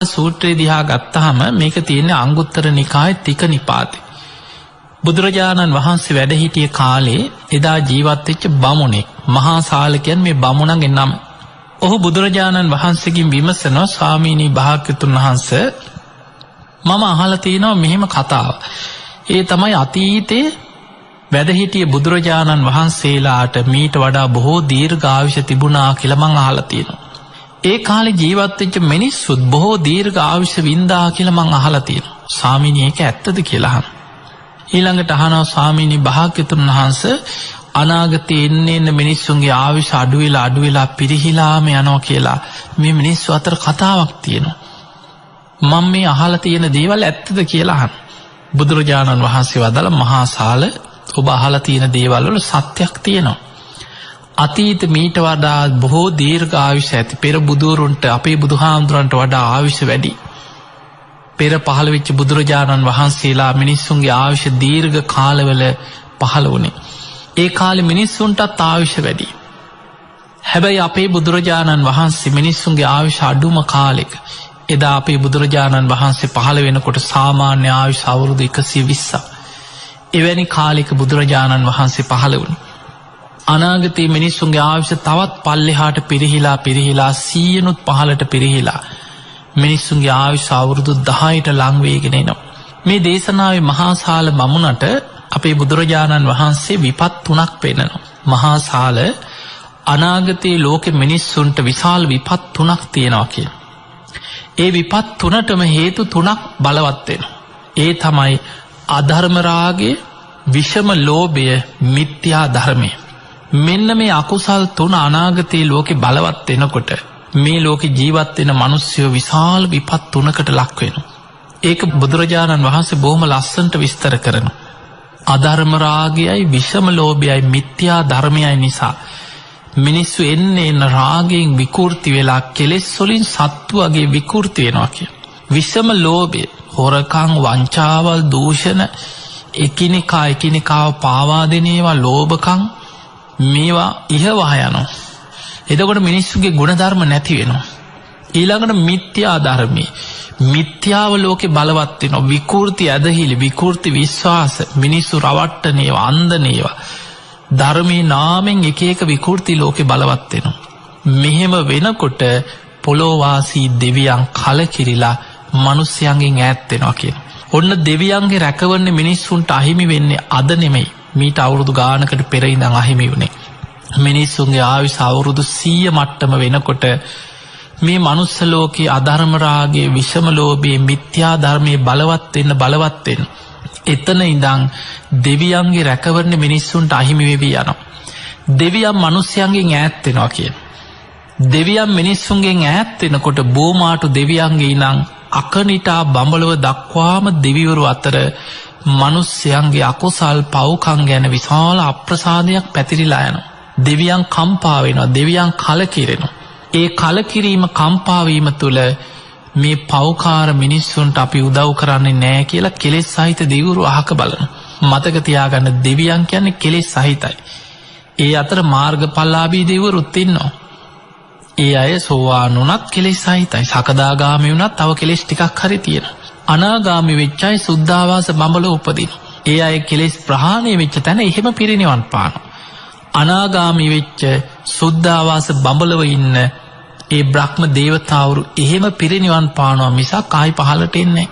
සූත්‍රය දිහා ගත්තහම මේක තියෙන්නේ අංගුත්තර නිකායේ තික නිපාතේ. බුදුරජාණන් වහන්සේ වැඩ හිටිය කාලේ එදා ජීවත් වෙච්ච බමුණෙක් මහා සාල කියන්නේ මේ බමුණගේ නම. ඔහු බුදුරජාණන් වහන්සේගෙන් විමසනවා ස්වාමීනි භාග්‍යතුන් වහන්සේ මම අහලා තියෙනවා මෙහෙම කතාවක්. ඒ තමයි අතීතේ වැඩ හිටිය බුදුරජාණන් වහන්සේලාට මීට වඩා බොහෝ දීර්ඝායුෂ තිබුණා කියලා මං අහලා තියෙනවා. ඒ කාලේ ජීවත් වෙච්ච මිනිස්සුත් බොහෝ දීර්ඝ ආයුෂ වින්දා කියලා මං අහලා තියෙනවා. ස්වාමීනි ඒක ඇත්තද කියලා අහනවා. ඊළඟට අහනවා ස්වාමීනි භාග්‍යතුන් වහන්සේ අනාගතේ එන්න මිනිස්සුන්ගේ ආයුෂ අඩු වෙලා පිරිහිලාම යනවා කියලා මේ මිනිස්සු අතර කතාවක් තියෙනවා. මම මේ අහලා තියෙන දේවල් ඇත්තද කියලා අහනවා. බුදුරජාණන් වහන්සේ වදාළ මහා සාල ඔබ අහලා තියෙන දේවල් වල සත්‍යක් තියෙනවා. අතීත මීට වඩා බොහෝ දීර්ඝ ආයුෂ ඇති පෙර බුදුරුන්ට අපේ බුදුහාමුදුරන්ට වඩා ආයුෂ වැඩි. පෙර පහළ වෙච්ච බුදුරජාණන් වහන්සේලා මිනිස්සුන්ගේ ආයුෂ දීර්ඝ කාලවල පහළ වුණේ. ඒ කාලේ මිනිස්සුන්ටත් ආයුෂ වැඩි. හැබැයි අපේ බුදුරජාණන් වහන්සේ මිනිස්සුන්ගේ ආයුෂ අඩුම කාලෙක එදා අපේ බුදුරජාණන් වහන්සේ පහළ වෙනකොට සාමාන්‍ය ආයුෂ අවුරුදු 120ක්. එවැනි කාලෙක බුදුරජාණන් වහන්සේ පහළ වුණේ. අනාගතයේ මිනිස්සුන්ගේ ආයුෂ තවත් පල්ලෙහාට පිරිහිලා 100නුත් පහලට පිරිහිලා මිනිස්සුන්ගේ ආයුෂ අවුරුදු 10ට ලං වෙගෙන එනවා. මේ දේශනාවේ මහා සාල බමුණට අපේ බුදුරජාණන් වහන්සේ විපත් තුනක් පෙන්නනවා. මහා සාල අනාගතයේ ලෝකෙ මිනිස්සුන්ට විශාල විපත් තුනක් තියෙනවා කියලා. ඒ විපත් තුනටම හේතු තුනක් බලවත් වෙනවා. ඒ තමයි අධර්ම රාගය, විෂම ලෝභය, මිත්‍යා ධර්මය. මෙන්න මේ අකුසල් තුන අනාගතයේ ලෝකෙ බලවත් වෙනකොට මේ ලෝකෙ ජීවත් වෙන මිනිස්සුયો විශාල විපත් තුනකට ලක් වෙනවා. ඒක බුදුරජාණන් වහන්සේ බොහොම ලස්සනට විස්තර කරනවා. අධර්ම රාගයයි, විෂම ලෝභයයි, මිත්‍යා ධර්මයයි නිසා මිනිස්සු එන්න රාගයෙන් විකෘති වෙලා කෙලෙස් වලින් සත්තු වගේ විකෘති වෙනවා කියන. විෂම ලෝභය, හොරකම්, වංචාවල්, දූෂණ, එකිනෙකාව පාවා දෙන ඒවා, ලෝභකම් මේවා ඉහවහ යනවා. එතකොට මිනිස්සුගේ ගුණධර්ම නැති වෙනවා. ඊළඟට මිත්‍යා ධර්මී, මිත්‍යාව ලෝකේ බලවත් වෙනවා. විකෘති ඇදහිලි, විකෘති විශ්වාස, මිනිස්සු රවට්ටන ඒවා, අන්දන ඒවා, ධර්මයේ නාමෙන් එක එක විකෘති ලෝකේ බලවත් වෙනවා. මෙහෙම වෙනකොට පොළොවාසී දෙවියන් කලකිරිලා මිනිස්යන්ගෙන් ඈත් වෙනවා කියන. ඔන්න දෙවියන්ගේ රැකවරණ මිනිස්සුන්ට අහිමි වෙන්නේ අද නෙමෙයි. මීට අවුරුදු ගානකට පෙර ඉඳන් අහිමි වුණේ. මිනිස්සුන්ගේ ආයුෂ අවුරුදු 100 මට්ටම වෙනකොට මේ මනුස්ස ලෝකයේ අධර්ම රාගයේ, විෂම ලෝභයේ, මිත්‍යා ධර්මයේ බලවත් වෙන්න එතන ඉඳන් දෙවියන්ගේ රැකවරණ මිනිස්සුන්ට අහිමි වෙවි යනවා. දෙවියන් මිනිස්යන්ගෙන් ඈත් වෙනවා කියන. දෙවියන් මිනිස්සුන්ගෙන් ඈත් වෙනකොට බෝමාටු දෙවියන්ගේ ඉඳන් අකනිටා බඹලව දක්වාම දෙවිවරු අතර මිනිස්යන්ගේ අකුසල් පව්කම් ගැන විශාල අප්‍රසාදයක් පැතිරිලා යනවා. දෙවියන් කම්පා වෙනවා, දෙවියන් කලකිරෙනවා. ඒ කලකිරීම, කම්පා වීම තුළ මේ පව්කාර මිනිස්සුන්ට අපි උදව් කරන්නේ නැහැ කියලා කෙලෙස් සහිත දෙවිවරු අහක බලනවා. මතක තියාගන්න, දෙවියන් කියන්නේ කෙලෙස් සහිතයි. ඒ අතර මාර්ගඵලලාභී දෙවිවරුත් ඉන්නවා. ඒ අය සෝවාන් වුණත් කෙලෙස් සහිතයි. සකදාගාමී වුණත් තව කෙලෙස් ටිකක් හරි තියෙනවා. අනාගාමී වෙච්ච අය සුද්ධාවාස බඹලව උපදිනවා. ඒ අය කෙලෙස් ප්‍රහාණය වෙච්ච තැන එහෙම පිරිනිවන් පානවා. අනාගාමී වෙච්ච සුද්ධාවාස බඹලව ඉන්න ඒ බ්‍රහ්ම දේවතාවරු එහෙම පිරිනිවන් පානවා මිසක් ආයි පහළට එන්නේ නැහැ.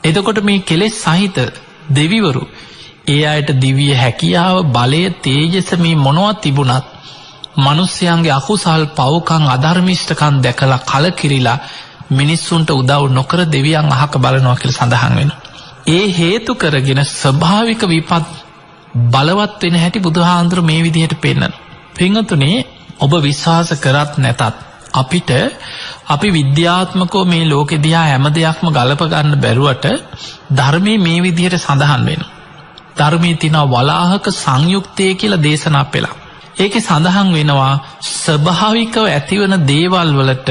එතකොට මේ කෙලෙස් සහිත දෙවිවරු ඒ අයට දිව්‍ය හැකියාව බලය තේජස මේ මොනවත් තිබුණත් මනුස්සයන්ගේ අකුසල් පව්කම් අධර්මිෂ්ඨකම් දැකලා කලකිරිලා මිනිස්සුන්ට උදව් නොකර දෙවියන් අහක බලනවා කියලා සඳහන් වෙනවා. ඒ හේතු කරගෙන ස්වභාවික විපත් බලවත් වෙන හැටි බුදුහාඳුර මේ විදිහට පෙන්නනවා. පින්වතුනි, ඔබ විශ්වාස කරත් නැතත් අපිට අපි විද්‍යාත්මකව මේ ලෝකෙ දිහා හැම දෙයක්ම ගලප ගන්න බැරුවට ධර්මයේ මේ විදිහට සඳහන් වෙනවා. ධර්මයේ තියෙන වලාහක සංයුක්තය කියලා දේශනා පෙළක්. ඒකේ සඳහන් වෙනවා ස්වභාවිකව ඇතිවන දේවල් වලට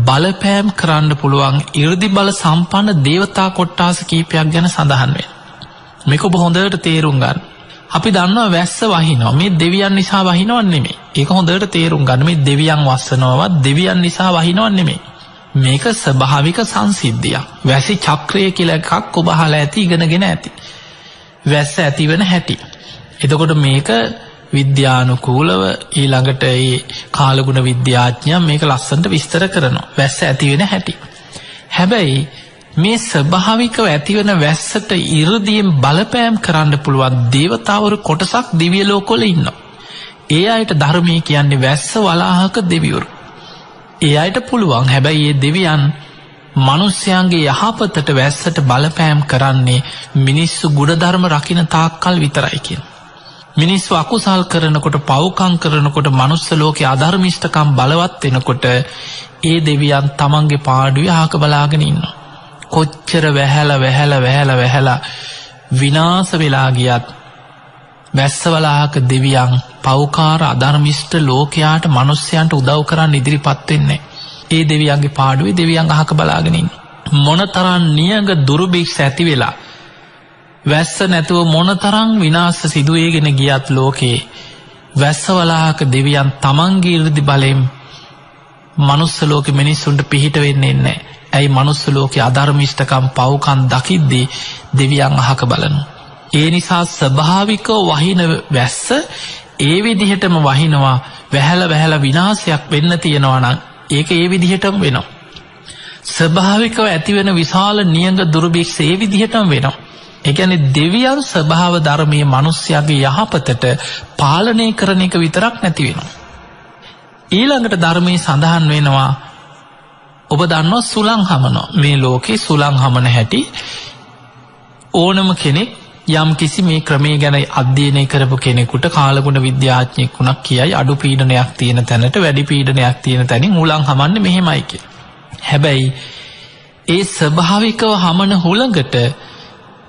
බලපෑම් කරන්න පුළුවන් 이르දි බල සම්පන්න දේවතා කොට්ටාස කීපයක් ගැන සඳහන් වෙනවා. මේක ඔබ හොඳට තේරුම් ගන්න. අපි දන්නවා වැස්ස වහිනවා. මේ දෙවියන් නිසා වහිනව නෙමෙයි. ඒක හොඳට තේරුම් ගන්න. මේ දෙවියන් වස්සනවවත් දෙවියන් නිසා වහිනව නෙමෙයි. මේක ස්වභාවික සංසිද්ධියක්. වැසි චක්‍රය කියලා එකක් ඔබ අහලා ඇති, ඉගෙනගෙන ඇති. වැස්ස ඇතිවෙන හැටි. එතකොට මේක විද්‍යානුකූලව ඊළඟට ඒ කාලගුණ විද්‍යාඥයන් මේක ලස්සනට විස්තර කරනවා. වැස්ස ඇතිවෙන හැටි. හැබැයි මේ ස්වභාවිකව ඇතිවන වැස්සට 이르දීම් බලපෑම් කරන්න පුළුවන් දේවතාවරු කොටසක් දිව්‍ය ලෝකවල ඉන්නවා. ඒ අයට ධර්මයේ කියන්නේ වැස්ස වලාහක දෙවිවරු. ඒ අයට පුළුවන්. හැබැයි මේ දෙවියන් මිනිස්යාගේ යහපතට වැස්සට බලපෑම් කරන්නේ මිනිස්සු ගුණධර්ම රකින්න තාක්කල් විතරයි කියන. මිනිස්සු අකුසල් කරනකොට, පව්කම් කරනකොට, මනුස්ස ලෝකේ අධර්මිෂ්ඨකම් බලවත් වෙනකොට ඒ දෙවියන් තමන්ගේ පාඩුවේ අහක බලාගෙන ඉන්නවා. කොච්චර වැහැලා විනාශ වෙලා ගියත් වැස්සවලාහක දෙවියන් පෞකාර අධර්මිෂ්ඨ ලෝකයාට මිනිස්යන්ට උදව් කරන්න ඉදිරිපත් වෙන්නේ. ඒ දෙවියන්ගේ පාඩුවේ දෙවියන් අහක බලාගෙන ඉන්නවා. මොනතරම් නියඟ දුර්භික්ෂ ඇති වෙලා වැස්ස නැතුව මොනතරම් විනාශ සිදුවේගෙන ගියත් ලෝකේ වැස්සවලාහක දෙවියන් තමන්ගේ 이르දි බලයෙන් මනුස්ස ලෝකෙ මිනිස්සුන්ට පිහිට වෙන්නේ නැහැ. ඇයි? මනුස්ස ලෝකේ අධර්මිෂ්ඨකම් පව්කම් දකිද්දී දෙවියන් අහක බලනවා. ඒ නිසා ස්වභාවිකව වහින වැස්ස ඒ විදිහටම වහිනවා. වැහැලා විනාශයක් වෙන්න තියෙනවා නම් ඒක ඒ විදිහටම වෙනවා. ස්වභාවිකව ඇතිවෙන විශාල නියඟ දුර්භික්ෂ ඒ විදිහටම වෙනවා. ඒ කියන්නේ දෙවියන් ස්වභාව ධර්මයේ මිනිස්යාගේ යහපතට පාලනය කරන එක විතරක් නැති වෙනවා. ඊළඟට ධර්මයේ සඳහන් වෙනවා, ඔබ දන්නවා සුළං හමනවා. මේ ලෝකේ සුළං හමන හැටි ඕනම කෙනෙක් යම් කිසි මේ ක්‍රමයේ ගැන අධ්‍යයනය කරපු කෙනෙකුට, කාලගුණ විද්‍යාඥයෙක් වුණක් කියයි අඩු පීඩනයක් තියෙන තැනට වැඩි පීඩනයක් තියෙන තැනින් හුළං හමන්නේ මෙහෙමයි කියලා. හැබැයි ඒ ස්වභාවිකව හමන හුළඟට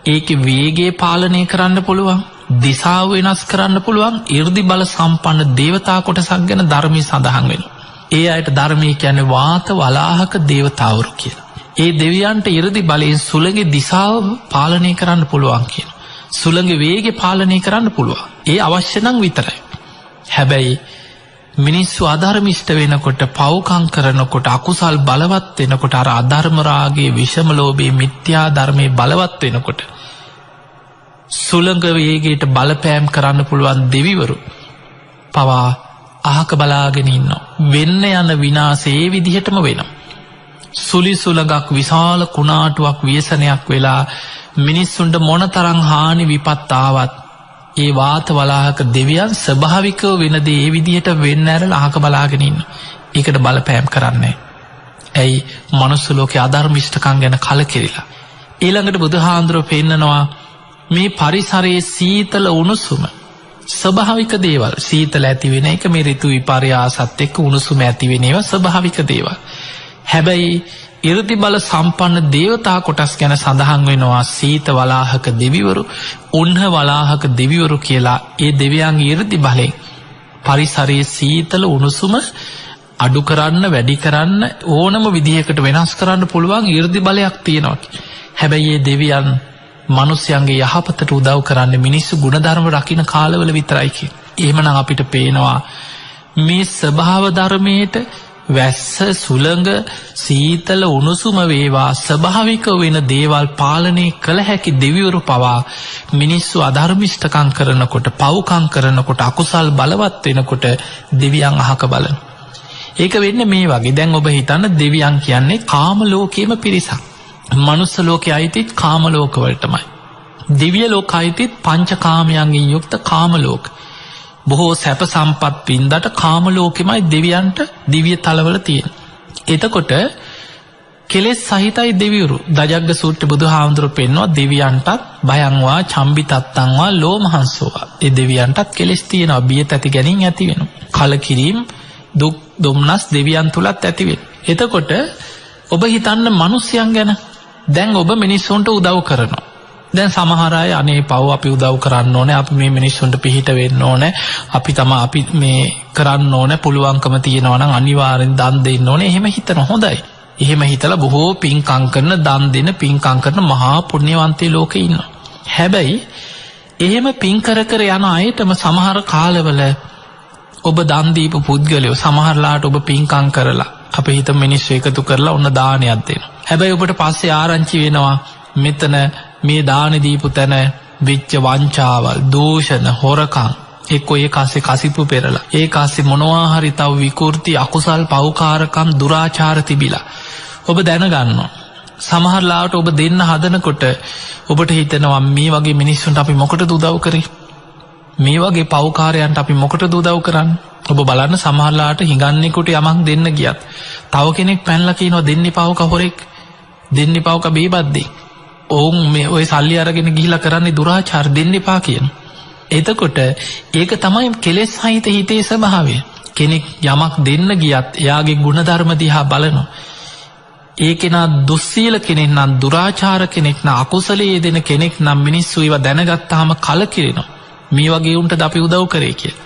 ඒකේ වේගය පාලනය කරන්න පුළුවන්, දිශාව වෙනස් කරන්න පුළුවන් 이르දි බල සම්පන්න දේවතා කොටසක් ගැන ධර්මයේ සඳහන් වෙනවා. ඒ අයට ධර්මයේ කියන්නේ වාත වලාහක දේවතාවරු කියලා. ඒ දෙවියන්ට 이르දි බලයෙන් සුළඟේ දිශාව පාලනය කරන්න පුළුවන් කියන. සුළඟේ වේගය පාලනය කරන්න පුළුවන්. ඒ අවශ්‍ය නම් විතරයි. හැබැයි මිනිස්සු අධර්මිෂ්ඨ වෙනකොට, පව්කම් කරනකොට, අකුසල් බලවත් වෙනකොට, අර අධර්ම රාගයේ, විෂම ලෝභයේ, මිත්‍යා ධර්මයේ බලවත් වෙනකොට සුළඟ වේගයට බලපෑම් කරන්න පුළුවන් දෙවිවරු පවා අහක බලාගෙන ඉන්නවා. වෙන්න යන විනාශය ඒ විදිහටම වෙනවා. සුලි සුළඟක්, විශාල කුණාටුවක්, ව්‍යසනයක් වෙලා මිනිස්සුන්ට මොනතරම් හානි විපත් ආවත් ඒ වාත වලාහක දෙවියන් ස්වභාවිකව වෙන දේ ඒ විදිහට වෙන්න ඇරලා අහක බලාගෙන ඉන්න. ඒකට බලපෑම් කරන්නේ. ඇයි? මනුස්ස ලෝකේ අධර්මිෂ්ඨකම් ගැන කලකිරිලා. ඊළඟට බුදුහාඳුරෝ පෙන්නනවා මේ පරිසරයේ සීතල උණුසුම ස්වභාවික දේවල්. සීතල ඇති වෙන එක මේ ඍතු විපර්යාසත් එක්ක උණුසුම ඇති වෙන ඒවා ස්වභාවික දේවල්. හැබැයි 이르දි බල සම්පන්න දේවතා කොටස් ගැන සඳහන් වෙනවා සීත වලාහක දෙවිවරු, උන්හ වලාහක දෙවිවරු කියලා. ඒ දෙවියන්ගේ 이르දි බලයෙන් පරිසරයේ සීතල උණුසුම අඩු කරන්න, වැඩි කරන්න, ඕනම විදිහකට වෙනස් කරන්න පුළුවන් 이르දි බලයක් තියෙනවා. හැබැයි මේ දෙවියන් මිනිස්යන්ගේ යහපතට උදව් කරන්නේ මිනිස්සු ගුණධර්ම රකින්න කාලවල විතරයි කියන. එහෙමනම් අපිට පේනවා මේ ස්වභාව ධර්මයේට වැස්ස, සුළඟ, සීතල උණුසුම වේවා ස්වභාවිකව වෙන දේවල් පාලනය කළ හැකි දෙවිවරු පවා මිනිස්සු අධර්මිෂ්ඨකම් කරනකොට, පව්කම් කරනකොට, අකුසල් බලවත් වෙනකොට දෙවියන් අහක බලන. ඒක වෙන්නේ මේ වගේ. දැන් ඔබ හිතන්න, දෙවියන් කියන්නේ කාම ලෝකයේම පිරිසක්. මනුස්ස ලෝකයේ අයිතිත් කාම ලෝකවලටමයි. දිව්‍ය ලෝකයිතිත් පංචකාමයන්ගෙන් යුක්ත කාම ලෝක. බොහෝ සැප සම්පත් වින්දට කාම ලෝකෙමයි දෙවියන්ට දිව්‍ය තලවල තියෙන. එතකොට කෙලෙස් සහිතයි දෙවිවරු. දජග්ග සූත්‍ර බුදුහාමුදුරුවෝ පෙන්වනවා දෙවියන්ටත් භයංවා චම්බිතත්තංවා ලෝමහංසෝවා. ඒ දෙවියන්ටත් කෙලෙස් තියෙනවා. බිය තැති ගැනීම ඇති වෙනවා. කලකිරීම දුක් දුම්නස් දෙවියන් තුලත් ඇති වෙනවා. එතකොට ඔබ හිතන්න මිනිස්යන් ගැන. දැන් ඔබ මිනිස්සුන්ට උදව් කරනවා. දැන් සමහර අය අනේ පව් අපි උදව් කරන්න ඕනේ, අපි මේ මිනිස්සුන්ට පිහිට වෙන්න ඕනේ, අපි මේ කරන්න ඕනේ, පුළුවන්කම තියෙනවා නම් අනිවාර්යෙන් දන් දෙන්න ඕනේ. එහෙම හිතන හොඳයි. එහෙම හිතලා බොහෝ පින්කම් කරන, දන් දෙන, පින්කම් කරන මහා පුණ්‍යවන්තයෝ ලෝකේ ඉන්නවා. හැබැයි එහෙම පින් කර කර යන අයටම සමහර කාලවල ඔබ දන් දීපු පුද්ගලයෝ සමහරලාට ඔබ පින්කම් කරලා අපේ හිත මිනිස්සු එකතු කරලා ඔන්න දානයක් දෙනවා. හැබැයි ඔබට පස්සේ ආරංචි වෙනවා මෙතන මේ දාන දීපු තැන වෙච්ච වංචාවල්, දූෂණ, හොරකම්, එක්කෝ ඒ කාසේ කසිප්පු පෙරලා, ඒ කාසේ මොනවා හරි තව විකෘති අකුසල් පව්කාරකම් දුරාචාර තිබිලා ඔබ දැනගන්නවා. සමහරලාට ඔබ දෙන්න හදනකොට ඔබට හිතෙනවා මේ වගේ මිනිස්සුන්ට අපි මොකටද උදව් කරේ? මේ වගේ පව්කාරයන්ට අපි මොකටද උදව් කරන්නේ? ඔබ බලන්න සමහරලාට හිඟන්නෙකුට යමක් දෙන්න ගියත් තව කෙනෙක් පැනලා කියනවා දෙන්නේ පව්ක හොරෙක්, දෙන්නේ පව්ක බේබද්දේ. ඔවුන් මේ ඔය සල්ලි අරගෙන ගිහිලා කරන්නේ දුරාචාර, දෙන්න එපා කියන. එතකොට ඒක තමයි කෙලෙස් සහිත හිතේ ස්වභාවය. කෙනෙක් යමක් දෙන්න ගියත් එයාගේ ගුණධර්ම දිහා බලනවා. ඒ කෙනා දුස්සීල කෙනෙක් නම්, දුරාචාර කෙනෙක් නම්, අකුසලයේ දෙන කෙනෙක් නම් මිනිස්සු ඒවා දැනගත්තාම කලකිරෙනවා. මේ වගේ උන්ටද අපි උදව් කරේ කියලා.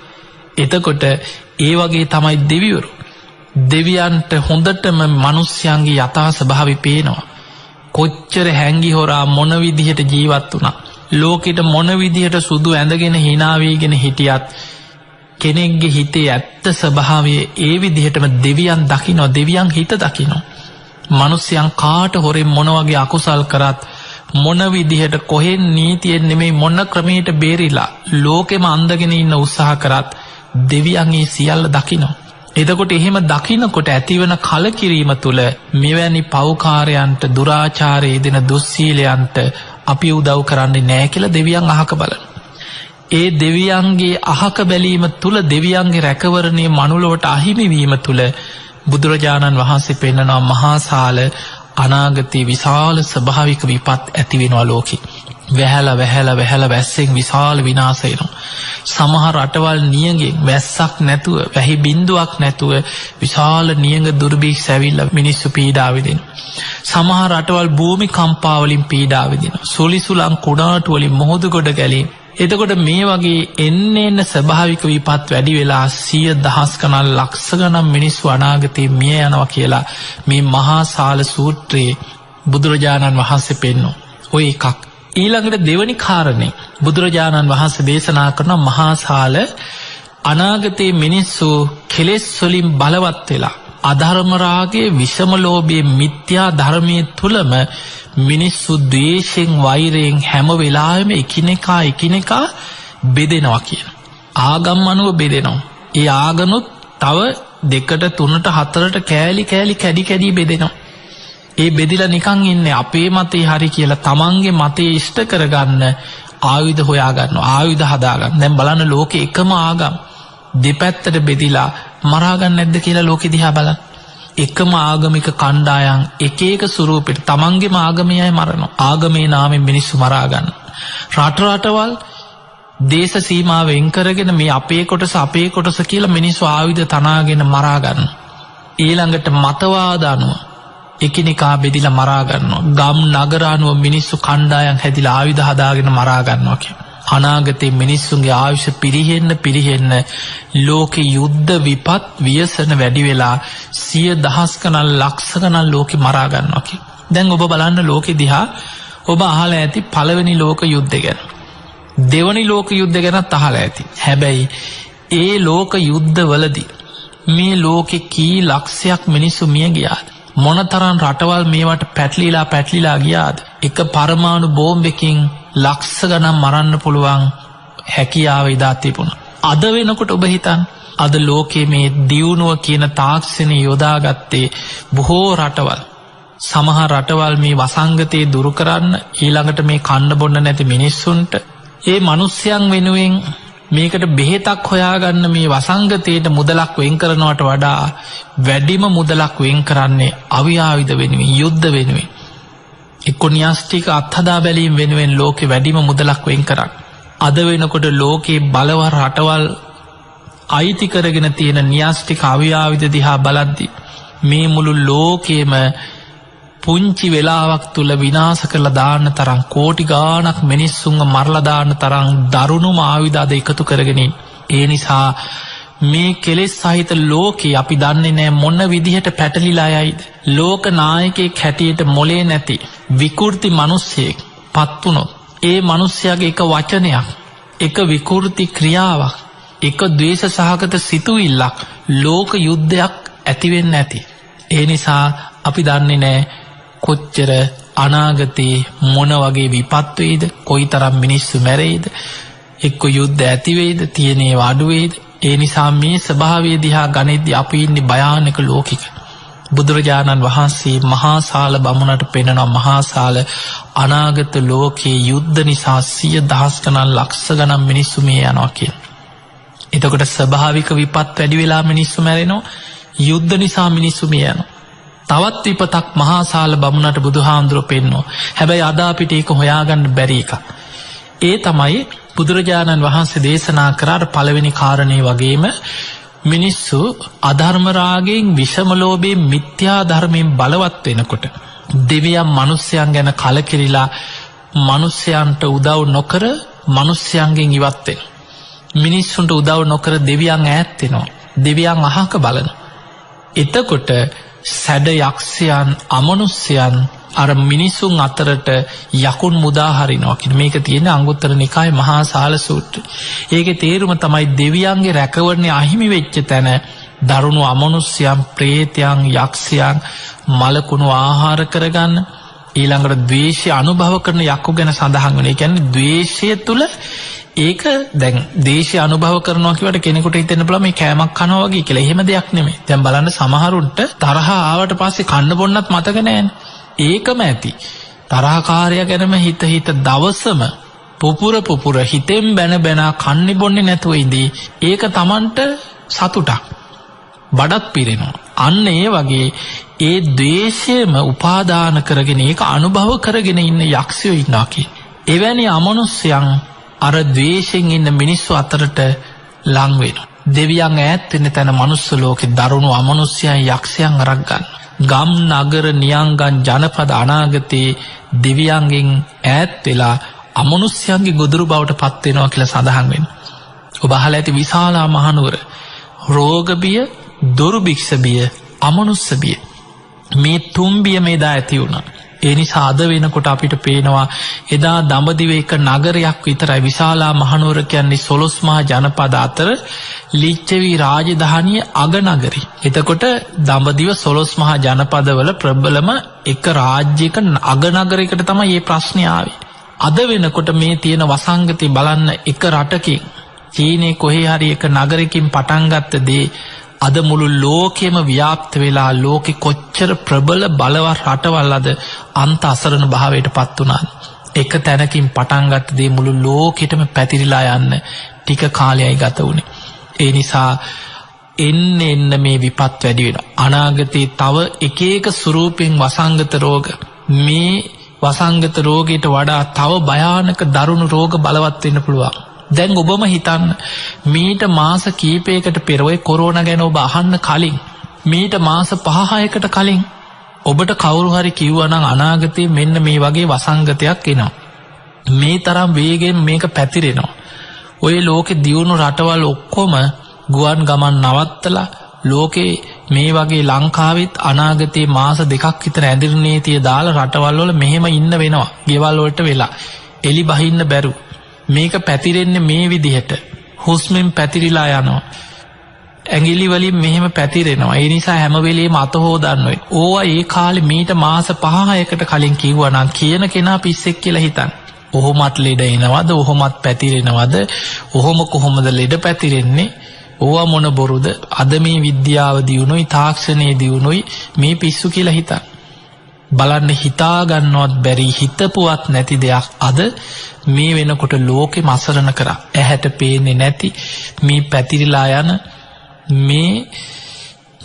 එතකොට ඒ වගේ තමයි දෙවිවරු. දෙවියන්ට හොඳටම මිනිස්යන්ගේ යථා ස්වභාවය පේනවා. කොච්චර හැංගි හොරා මොන විදිහට ජීවත් වුණා, ලෝකෙට මොන විදිහට සුදු ඇඳගෙන hina වීගෙන හිටියත් කෙනෙක්ගේ හිතේ ඇත්ත ස්වභාවය ඒ විදිහටම දෙවියන් දකිනවා. දෙවියන් හිත දකිනවා. මිනිස්යන් කාට හොරෙන් මොන වගේ අකුසල් කරත්, මොන විදිහට කොහෙන් නීතියෙන් නෙමෙයි මොන ක්‍රමයකට බේරිලා ලෝකෙම අඳගෙන ඉන්න උත්සාහ කරත් දෙවියන් ඒ සියල්ල දකිනවා. එතකොට එහෙම දකිනකොට ඇතිවන කලකිරීම තුළ මෙවැනි පව්කාරයන්ට, දුරාචාරයේ දෙන දුස්සීලයන්ට අපි උදව් කරන්නේ නැහැ කියලා දෙවියන් අහක බලන. ඒ දෙවියන්ගේ අහක බැලීම තුළ, දෙවියන්ගේ රැකවරණේ මනුලොවට අහිමි වීම තුළ බුදුරජාණන් වහන්සේ පෙන්නනවා මහාසාල අනාගතයේ විශාල ස්වභාවික විපත් ඇති වෙනවා ලෝකෙ. වැහැලා වැස්සෙන් විශාල විනාශ වෙනවා. සමහර රටවල් නියඟෙන් වැස්සක් නැතුව, වැහි බින්දුවක් නැතුව විශාල නියඟ දුර්භික්ෂ ඇවිල්ලා මිනිස්සු පීඩා විඳිනවා. සමහර රටවල් භූමිකම්පා වලින් පීඩා විඳිනවා. සුලිසුලන් කුණාටු වලින් මොහොත ගොඩ ගැලීම්. එතකොට මේ වගේ එන්න ස්වභාවික විපත් වැඩි වෙලා 100,000 ගණන්, ලක්ෂ ගණන් මිනිස්සු අනාගතේ මිය යනවා කියලා මේ මහාසාල සූත්‍රයේ බුදුරජාණන් වහන්සේ පෙන්වනවා. ඔය එකක්. ඊළඟට දෙවනි කාරණේ බුදුරජාණන් වහන්සේ දේශනා කරන මහාසාල අනාගතයේ මිනිස්සු කෙලෙස් වලින් බලවත් වෙලා අධර්ම රාගයේ, විෂම ලෝභයේ, මිත්‍යා ධර්මයේ තුලම මිනිස්සු ද්වේෂයෙන්, වෛරයෙන් හැම වෙලාවෙම එකිනෙකා බෙදෙනවා කියන. ආගම් අනුව බෙදෙනවා. ඒ ආගනුත් තව 2ට 3ට 4ට කෑලි කැඩි බෙදෙනවා. ඒ බෙදිලා නිකන් ඉන්නේ අපේ මතේ හරි කියලා තමන්ගේ මතේ ඉෂ්ට කරගන්න ආයුධ හොයාගන්නවා, ආයුධ හදාගන්න. දැන් බලන්න ලෝකේ එකම ආගම් දෙපැත්තට බෙදිලා මරාගන්න නැද්ද කියලා ලෝකෙ දිහා බලන්න. එකම ආගමික කණ්ඩායම් එක ස්වරූපෙට තමන්ගේම ආගමේ අය මරනවා. ආගමේ නාමයෙන් මිනිස්සු මරාගන්න. රටවල් දේශ සීමාව වෙන් කරගෙන මේ අපේ කොටස කියලා මිනිස්සු ආයුධ තනාගෙන මරාගන්න. ඊළඟට මතවාද අනුව එකිනෙකා බෙදිලා මරාගන්නවා. ගම් නගර අනුව මිනිස්සු කණ්ඩායම් හැදිලා ආයුධ හදාගෙන මරාගන්නවා කියන. අනාගතේ මිනිස්සුන්ගේ ආයුෂ පිරිහෙන්න ලෝකේ යුද්ධ විපත් ව්‍යසන වැඩි වෙලා 100,000 ගණන්, ලක්ෂ ගණන් ලෝකෙ මරා ගන්නවා කියන. දැන් ඔබ බලන්න ලෝකෙ දිහා ඔබ අහලා ඇති පළවෙනි ලෝක යුද්ධය ගැන. දෙවනි ලෝක යුද්ධය ගැනත් අහලා ඇති. හැබැයි ඒ ලෝක යුද්ධවලදී මේ ලෝකෙ කී ලක්ෂයක් මිනිස්සු මිය ගියාද? මොනතරම් රටවල් මේවට පැටලිලා ගියාද? එක පරමාණු බෝම්බකින් ලක්ෂ ගණන් මරන්න පුළුවන් හැකියාව ඉදා තිබුණා. අද වෙනකොට ඔබ හිතන්න, අද ලෝකයේ මේ දියුණුව කියන තාක්ෂණය යොදාගත්තේ බොහෝ රටවල් සමහර රටවල් මේ වසංගතයේ දුරු කරන්න ඊළඟට මේ කන්න බොන්න නැති මිනිස්සුන්ට ඒ මිනිස්යන් වෙනුවෙන් මේකට බෙහෙතක් හොයාගන්න මේ වසංගතයට මුදලක් වෙන් කරනවට වඩා වැඩිම මුදලක් වෙන් කරන්නේ අවිආයුධ වෙනුවෙන් යුද්ධ වෙනුවෙන් එක්ක න්‍යෂ්ටික අත්හදා බැලීම වෙනුවෙන් ලෝකෙ වැඩිම මුදලක් වෙන් කරන්න. අද වෙනකොට ලෝකේ බලවත් රටවල් අයිති කරගෙන තියෙන න්‍යෂ්ටික අවිආයුධ දිහා බලද්දි මේ මුළු ලෝකෙම පුංචි වෙලාවක් තුල විනාශ කරලා දාන්න තරම් කෝටි ගාණක් මිනිස්සුන්ව මරලා දාන්න තරම් දරුණුම ආයුධ අද එකතු කරගෙන ඒ නිසා මේ කෙලෙස් සහිත ලෝකේ අපි දන්නේ නැහැ මොන විදිහට පැටලිලා යයිද. ලෝක නායකයෙක් හැටියට මොලේ නැති විකෘති මිනිස්සෙක් පත් වුණොත් ඒ මිනිස්යාගේ එක වචනයක් එක විකෘති ක්‍රියාවක් එක ද්වේෂ සහගත සිතුවිල්ලක් ලෝක යුද්ධයක් ඇති වෙන්නේ නැති. ඒ නිසා අපි දන්නේ නැහැ කොච්චර අනාගතේ මොන වගේ විපත් වෙයිද, කොයිතරම් මිනිස්සු මැරෙයිද, එක්ක යුද්ධ ඇති වෙයිද, තියෙනේ අඩු වෙයිද. ඒ නිසා මේ ස්වභාවය දිහා ගනිද්දී අපි ඉන්නේ භයානක ලෝකයක. බුදුරජාණන් වහන්සේ මහා සාල බමුණට පෙන්වන මහා සාල අනාගත ලෝකයේ යුද්ධ නිසා 100,000 ගණන් ලක්ෂ ගණන් මිනිස්සු මේ යනවා කියන. එතකොට ස්වභාවික විපත් වැඩි වෙලා මිනිස්සු මැරෙනවා, යුද්ධ නිසා මිනිස්සු මේ යනවා. තවත් විපතක් මහා සාල බමුණට බුදුහාමුදුරුවෝ පෙන්වනවා. හැබැයි අද අපිට ඒක හොයාගන්න බැරි එකක්. ඒ තමයි බුදුරජාණන් වහන්සේ දේශනා කරාට පළවෙනි කාරණේ වගේම මිනිස්සු අධර්ම රාගයෙන් විෂම ලෝභයෙන් මිත්‍යා ධර්මයෙන් බලවත් වෙනකොට දෙවියන් මිනිස්යන් ගැන කලකිරිලා මිනිස්යන්ට උදව් නොකර මිනිස්යන්ගෙන් ඉවත් වෙන. මිනිස්සුන්ට උදව් නොකර දෙවියන් ඈත් වෙනවා. දෙවියන් අහක බලන. එතකොට සැඩ යක්ෂයන් අමනුෂ්‍යයන් අර මිනිසුන් අතරට යකුන් මුදා හරිනවා කියන මේක තියෙන අංගුත්තර නිකායේ මහා සාල සූත්‍රය. ඒකේ තේරුම තමයි දෙවියන්ගේ රැකවරණය අහිමි වෙච්ච තැන දරුණු අමනුෂ්‍යයන්, ප්‍රේතයන්, යක්ෂයන් මලකුණු ආහාර කරගන්න ඊළඟට ද්වේෂය අනුභව කරන යක්කු ගැන සඳහන් වෙනවා. ඒ කියන්නේ ද්වේෂය තුල ඒක දැන් දේශය අනුභව කරනවා කියවට කෙනෙකුට හිතෙන්න පුළුවන් මේ කෑමක් කනවා වගේ කියලා. එහෙම දෙයක් නෙමෙයි. දැන් බලන්න සමහරුන්ට තරහ ආවට පස්සේ කන්න බොන්නත් මතක නැහැනේ. ඒකම ඇති. තරහකාරය ගැනම හිත දවසම පුපුර හිතෙන් බැන කන්නේ බොන්නේ නැතුව ඉඳී ඒක Tamanට සතුටක්. බඩත් පිරෙනවා. අන්න ඒ වගේ ඒ ද්වේෂයම උපාදාන කරගෙන ඒක අනුභව කරගෙන ඉන්න යක්ෂයෝ ඉන්නවා කියන්නේ. එවැනි අමනුෂ්‍යයන් අර ද්වේෂයෙන් ඉන්න මිනිස්සු අතරට ලං වෙනවා. දෙවියන් ඈත් වෙන තැන මනුස්ස ලෝකේ දරුණු අමනුෂ්‍යයන් යක්ෂයන් අරක් ගන්න. ගම් නගර නියංගන් ජනපද අනාගතේ දෙවියන්ගෙන් ඈත් වෙලා අමනුෂ්‍යයන්ගේ ගොදුරු බවට පත් වෙනවා කියලා සඳහන් වෙනවා. ඔබ අහලා ඇති විශාලා මහනුවර රෝග බිය, දුර්භික්ෂ බිය, අමනුස්ස බිය මේ තුන් බිය මේදා ඇති වුණා. ඒ නිසා අද වෙනකොට අපිට පේනවා එදා දඹදිව එක නගරයක් විතරයි විශාලා මහනුවර කියන්නේ 12 මහා ජනපද අතර ලිච්ඡවි රාජධානිය අග නගරي. එතකොට දඹදිව 12 මහා ජනපදවල ප්‍රබලම එක රාජ්‍යයක අග නගරයකට තමයි මේ ප්‍රශ්නේ ආවේ. අද වෙනකොට මේ තියෙන වසංගතය බලන්න එක රටකින් චීනේ කොහේ හරි එක නගරකින් පටන් ගත්ත දේ අද මුළු ලෝකෙම ව්‍යාප්ත වෙලා ලෝකෙ කොච්චර ප්‍රබල බලවත් රටවල් අද අන්ත අසරණ භාවයට පත් වුණාද. එක තැනකින් පටන් ගත්ත දේ මුළු ලෝකෙටම පැතිරිලා යන්න ටික කාලයයි ගත වුණේ. ඒ නිසා එන්න මේ විපත් වැඩි වෙනවා. අනාගතේ තව එක එක ස්වරූපෙන් වසංගත රෝග මේ වසංගත රෝගයට වඩා තව භයානක දරුණු රෝග බලවත් වෙන්න පුළුවන්. දැන් ඔබම හිතන්න මීට මාස කීපයකට පෙර ඔය කොරෝනා ගැන ඔබ අහන්න කලින් මීට මාස 5-6කට කලින් ඔබට කවුරු හරි කිව්වා නම් අනාගතේ මෙන්න මේ වගේ වසංගතයක් එනවා. මේ තරම් වේගෙන් මේක පැතිරෙනවා. ඔය ලෝකේ දියුණු රටවල් ඔක්කොම ගුවන් ගමන් නවත්තලා ලෝකේ මේ වගේ ලංකාවෙත් අනාගතේ මාස 2ක් විතර ඇඳිරි නීතිය දාලා රටවල් වල මෙහෙම ඉන්න වෙනවා. ගෙවල් වලට වෙලා එලි බහින්න බැරුව මේක පැතිරෙන්නේ මේ විදිහට හුස්මෙන් පැතිරිලා යනවා. ඇඟිලි වලින් මෙහෙම පැතිරෙනවා. ඒ නිසා හැම වෙලෙම අත හොදන්න ඕනේ. ඕවා ඒ කාලේ මීට මාස 5-6කට කලින් කිව්වා නම් කියන කෙනා පිස්සෙක් කියලා හිතන්න. ඔහොමත් ලෙඩ එනවද? ඔහොමත් පැතිරෙනවද? ඔහොම කොහොමද ලෙඩ පැතිරෙන්නේ? ඕවා මොන බොරුද? අද මේ විද්‍යාව දියුණුයි, තාක්ෂණයේ දියුණුයි මේ පිස්සු කියලා හිතන්න. බලන්න හිතාගන්නවත් බැරි හිතපුවත් නැති දෙයක් අද මේ වෙනකොට ලෝකෙ මසරණ කරා. ඇහැට පේන්නේ නැති මේ පැතිරිලා යන මේ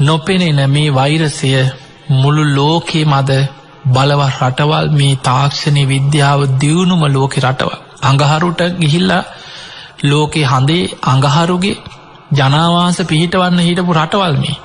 නොපෙනෙන මේ වෛරසය මුළු ලෝකෙ මද බලවත් රටවල් මේ තාක්ෂණය විද්‍යාව දියුණුම ලෝකෙ රටවල් අඟහරුට ගිහිල්ලා ලෝකෙ හඳේ අඟහරුගේ ජනාවාස පිහිටවන්න හිටපු රටවල් මේ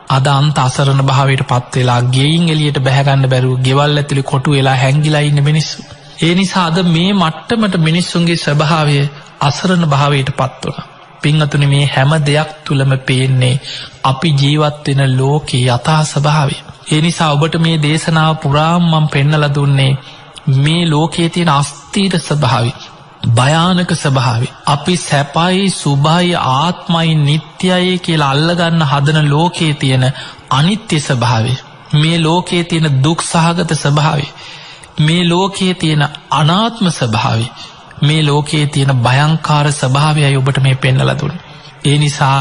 අද අන්ත අසරණ භාවයට පත් වෙලා ගෙයින් එළියට බැහැගන්න බැරුව ගෙවල් ඇතුලේ කොටු වෙලා හැංගිලා ඉන්න මිනිස්සු. ඒ නිසා අද මේ මට්ටමට මිනිස්සුන්ගේ ස්වභාවය අසරණ භාවයට පත් වුණා. පින්වතුනි මේ හැම දෙයක් තුලම පේන්නේ අපි ජීවත් වෙන ලෝකේ යථා ස්වභාවය. ඒ නිසා ඔබට මේ දේශනාව පුරාම මම පෙන්නලා දුන්නේ මේ ලෝකයේ තියෙන අස්ථීර ස්වභාවය, භයානක ස්වභාවය. අපි සැපයි සුභයි ආත්මයි නිට්ටයයි කියලා අල්ලගන්න හදන ලෝකයේ තියෙන අනිත්‍ය ස්වභාවය, මේ ලෝකයේ තියෙන දුක් සහගත ස්වභාවය, මේ ලෝකයේ තියෙන අනාත්ම ස්වභාවය, මේ ලෝකයේ තියෙන භයංකාර ස්වභාවයයි ඔබට මේ පෙන්නලා දුන්නේ. ඒ නිසා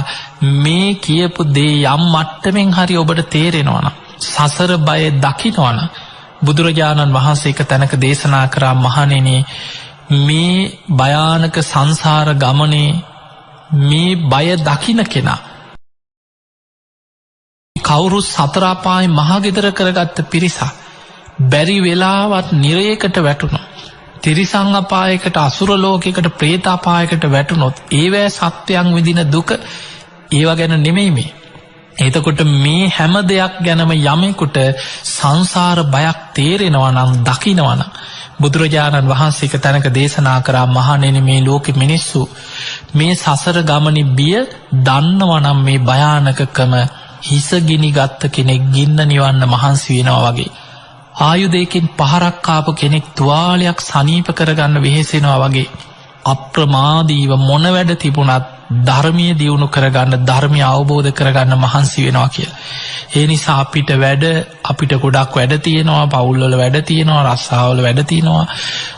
මේ කියපු දේ යම් මට්ටමින් හරි ඔබට තේරෙනවා නම්, සසර බය දකිනවා නම්, බුදුරජාණන් වහන්සේ එක තැනක දේශනා කරා මහණෙනි මේ භයානක සංසාර ගමනේ මේ බය දකින කෙනා කවුරු සතර අපායේ මහගෙදර කරගත්ත පිරිසක් බැරි වෙලාවත් නිරයකට වැටුණා. තිරිසං අපායකට, අසුර ලෝකයකට, ප්‍රේත අපායකට වැටුනොත් ඒවැ සත්වයන් විඳින දුක ඒව ගැන නෙමෙයි මේ. එතකොට මේ හැම දෙයක් ගැනම යමෙකුට සංසාර බයක් තේරෙනවා නම්, දකිනවා නම්, බුදුරජාණන් වහන්සේ එක තැනක දේශනා කරා මහණෙනි මේ ලෝකෙ මිනිස්සු මේ සසර ගමනේ බිය දන්නවා නම් මේ භයානකකම හිස ගිනි ගත්ත කෙනෙක් ගින්න නිවන්න මහන්සි වෙනවා වගේ, ආයුධයකින් පහරක් කාපු කෙනෙක් තුවාලයක් සනීප කරගන්න වෙහෙසෙනවා වගේ අප්‍රමාදීව මොන වැඩ තිබුණත් ධර්මීය දියුණු කරගන්න, ධර්මය අවබෝධ කරගන්න මහන්සි වෙනවා කියලා. ඒ නිසා අපිට ගොඩක් වැඩ තියෙනවා, පවුල්වල වැඩ තියෙනවා, රස්සාවල වැඩ තියෙනවා,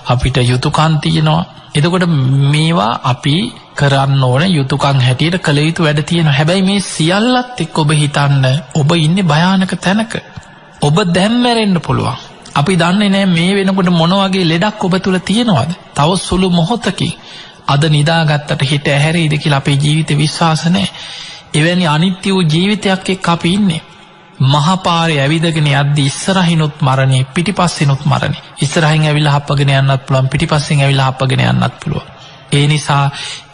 අපිට යුතුයකම් තියෙනවා. එතකොට මේවා අපි කරන්න ඕන යුතුයකම් හැටියට කළ යුතු වැඩ තියෙනවා. හැබැයි මේ සියල්ලත් එක්ක ඔබ හිතන්න ඔබ ඉන්නේ භයානක තැනක. ඔබ දැන් මැරෙන්න පුළුවන්. අපි දන්නේ නැහැ මේ වෙනකොට මොන වගේ ලෙඩක් ඔබ තුල තියෙනවද. තව සුළු මොහොතකින් අද නිදාගත්තට හිත ඇහැරෙයිද කියලා අපේ ජීවිතේ විශ්වාස නැහැ. එවැනි අනිත්‍ය වූ ජීවිතයක් එක්ක අපි ඉන්නේ. මහා පාරේ ඇවිදගෙන යද්දී ඉස්සරහිනුත් මරණේ, පිටිපස්සිනුත් මරණේ. ඉස්සරහින් ඇවිල්ලා හප්පගෙන යන්නත් පුළුවන්, පිටිපස්සෙන් ඇවිල්ලා හප්පගෙන යන්නත් පුළුවන්. ඒ නිසා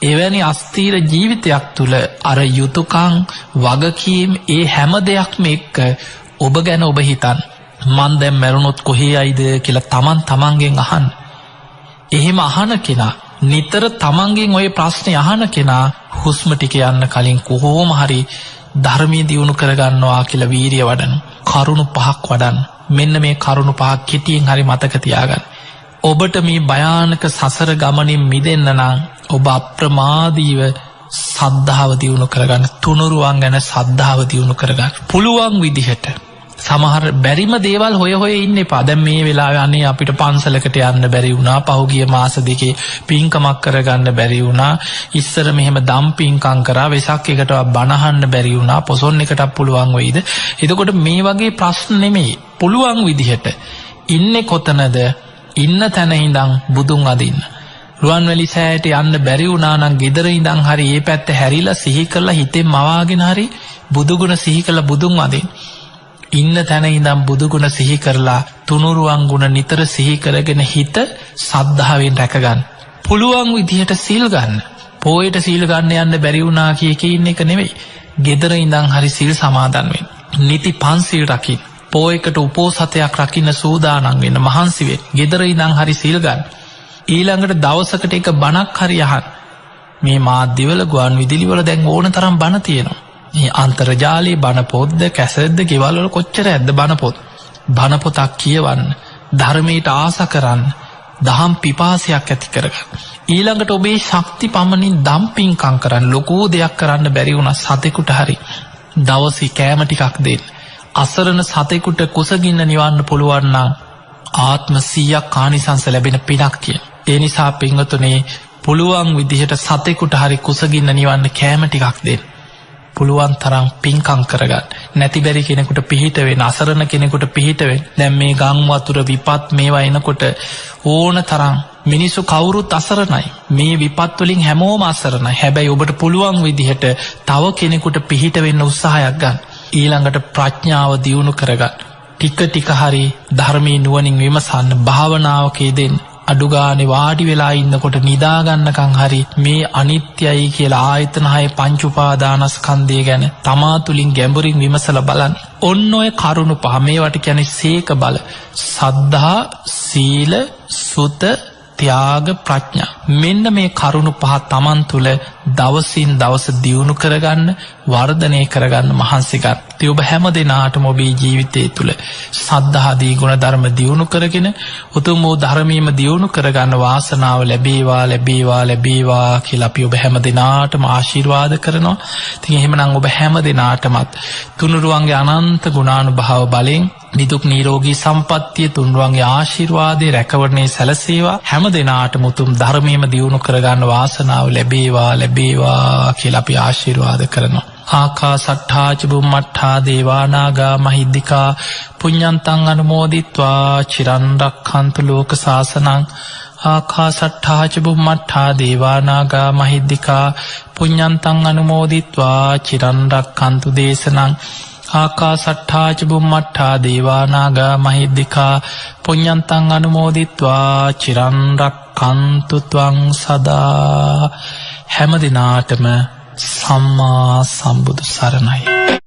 එවැනි අස්තීර ජීවිතයක් තුල අර යුතුයකම්, වගකීම්, ඒ හැම දෙයක්ම එක්ක ඔබ ගැන ඔබ හිතන්න. මන් දැන් මැරුණොත් කොහේ යයිද කියලා තමන්ගෙන් අහන්න. එහෙම අහන කෙනා, නිතර තමන්ගෙන් ওই ප්‍රශ්නේ අහන කෙනා හුස්ම ටික යන්න කලින් කොහොම හරි ධර්මයේ දියුණු කරගන්නවා කියලා වීරිය වඩන. කරුණු 5ක් වඩන්න. මෙන්න මේ කරුණු 5ක් කෙටියෙන් හරි මතක තියාගන්න. ඔබට මේ භයානක සසර ගමනින් මිදෙන්න නම් ඔබ අප්‍රමාදීව සද්ධාව දියුණු කරගන්න. තුනුරුවන් ගැන සද්ධාව දියුණු කරගන්න. පුළුවන් විදිහට සමහර බැරිම දේවල් හොය ඉන්න එපා. දැන් මේ වෙලාවේ අනේ අපිට පන්සලකට යන්න බැරි වුණා, පහුගිය මාස දෙකේ පින්කමක් කරගන්න බැරි වුණා, ඉස්සර මෙහෙම දම් පින්කම් කරා, වෙසක් එකටවත් බණහන්න බැරි වුණා, පොසොන් එකටත් පුළුවන් වෙයිද? එතකොට මේ වගේ ප්‍රශ්න නෙමෙයි. පුළුවන් විදිහට ඉන්නේ කොතනද? ඉන්න තැන ඉඳන් බුදුන් අදින්න. රුවන්වැලි සෑයට යන්න බැරි වුණා නම් ගෙදර ඉඳන් හරි ඒ පැත්ත හැරිලා සිහි කරලා හිතෙන් මවාගෙන හරි බුදුගුණ සිහි කරලා බුදුන් අදින්න. ඉන්න තැන ඉඳන් බුදුගුණ සිහි කරලා තුනුරුවන් ගුණ නිතර සිහි කරගෙන හිත සද්ධාවෙන් රැකගන්න. පුළුවන් විදිහට සීල් ගන්න. පොයට සීල් ගන්න යන්න බැරි වුණා කිය ඉන්න එක නෙවෙයි. ගෙදර ඉඳන් හරි සීල් සමාදන් වෙන්න. නිති පන්සිල් රකින්න. පොයකට උපෝසතයක් රකින්න සූදානම් වෙන්න, මහන්සි වෙන්න. ගෙදර ඉඳන් හරි සීල් ගන්න. ඊළඟට දවසකට එක බණක් හරි අහන්න. මේ මාධ්‍යවල, ගුවන් විදුලිවල දැන් ඕන තරම් බණ තියෙනවා. මේ අන්තර්ජාලයේ බණ පොත්ද, කැසට්ද, ගෙවල් වල කොච්චර ඇද්ද බණ පොත්. බණ පොතක් කියවන්න, ධර්මයට ආස කරන්න, දහම් පිපාසයක් ඇති කරගන්න. ඊළඟට ඔබේ ශක්ති පමණින් දම් පින්කම් කරන්න. ලොකු දෙයක් කරන්න බැරි වුණා සතෙකුට හරි දවසේ කෑම ටිකක් දෙන්න. අසරණ සතෙකුට කුසගින්න නිවන්න පුළුවන් නම් ආත්ම 100ක් කානිසංස ලැබෙන පිනක් කියන. ඒ නිසා පින්වතුනි, පුළුවන් විදිහට සතෙකුට හරි කුසගින්න නිවන්න කෑම ටිකක් දෙන්න. පුළුවන් තරම් පින්කම් කරගන්න. නැති බැරි කෙනෙකුට පිහිට වෙන්න, අසරණ කෙනෙකුට පිහිට වෙන්න. දැන් මේ ගම් වතුර විපත් මේවා එනකොට ඕන තරම් මිනිස්සු කවුරුත් අසරණයි. මේ විපත් වලින් හැමෝම අසරණයි. හැබැයි ඔබට පුළුවන් විදිහට තව කෙනෙකුට පිහිට වෙන්න උත්සාහයක් ගන්න. ඊළඟට ප්‍රඥාව දියුණු කරගන්න. ටික ටික හරි ධර්මයේ නුවණින් විමසන්න, භාවනාවක යෙදෙන්න. අඩුගානේ වාඩි වෙලා ඉන්නකොට නිදාගන්නකම් හරි මේ අනිත්‍යයි කියලා ආයතන හය පංච උපාදානස්කන්ධය ගැන තමා තුලින් ගැඹුරින් විමසලා බලන්න. ඔන්න ඔය කරුණු පහ මේවට කියන්නේ සීක බල. සද්ධා, සීල, සුත, ත්‍යාග, ප්‍රඥා. මෙන්න මේ කරුණු පහ තමන් තුළ දවසින් දවස දියුණු කරගන්න, වර්ධනය කරගන්න මහන්සි ගන්න. ඉතින් ඔබ හැම දිනාටම ඔබේ ජීවිතය තුළ සද්ධාදී ගුණ ධර්ම දියුණු කරගෙන උතුම් වූ ධර්මීයම දියුණු කරගන්න වාසනාව ලැබේවා ලැබේවා ලැබේවා කියලා අපි ඔබ හැම දිනාටම ආශිර්වාද කරනවා. ඉතින් එහෙමනම් ඔබ හැම දිනාටමත් තුනුරුවන්ගේ අනන්ත ගුණානුභාව බලෙන් නිදුක් නිරෝගී සම්පන්නිය, තුන්රුවන්ගේ ආශිර්වාදේ රැකවරණේ සැලසේවා. හැම දිනාටම උතුම් ධර්මයේම දියුණු කරගන්න වාසනාව ලැබේවා ලැබේවා කියලා අපි ආශිර්වාද කරනවා. ආකාසට්ඨා ච බුම්මට්ඨා දේවා නාග මහිද්దికා පුඤ්ඤන්තං අනුමෝදිත්වා චිරන් රක්ඛන්තු ලෝක සාසනං. ආකාසට්ඨා ච බුම්මට්ඨා දේවා නාග මහිද්దికා පුඤ්ඤන්තං අනුමෝදිත්වා චිරන් රක්ඛන්තු දේශනං. ආකාසට්ඨා ච බුම්මට්ඨා දේවා නාග මහිද්దికා පුඤ්ඤන්තං අනුමෝදිත්වා චිරන් රක්ඛන්තු ත්වං සදා. හැම දිනාටම සම්මා සම්බුදු සරණයි.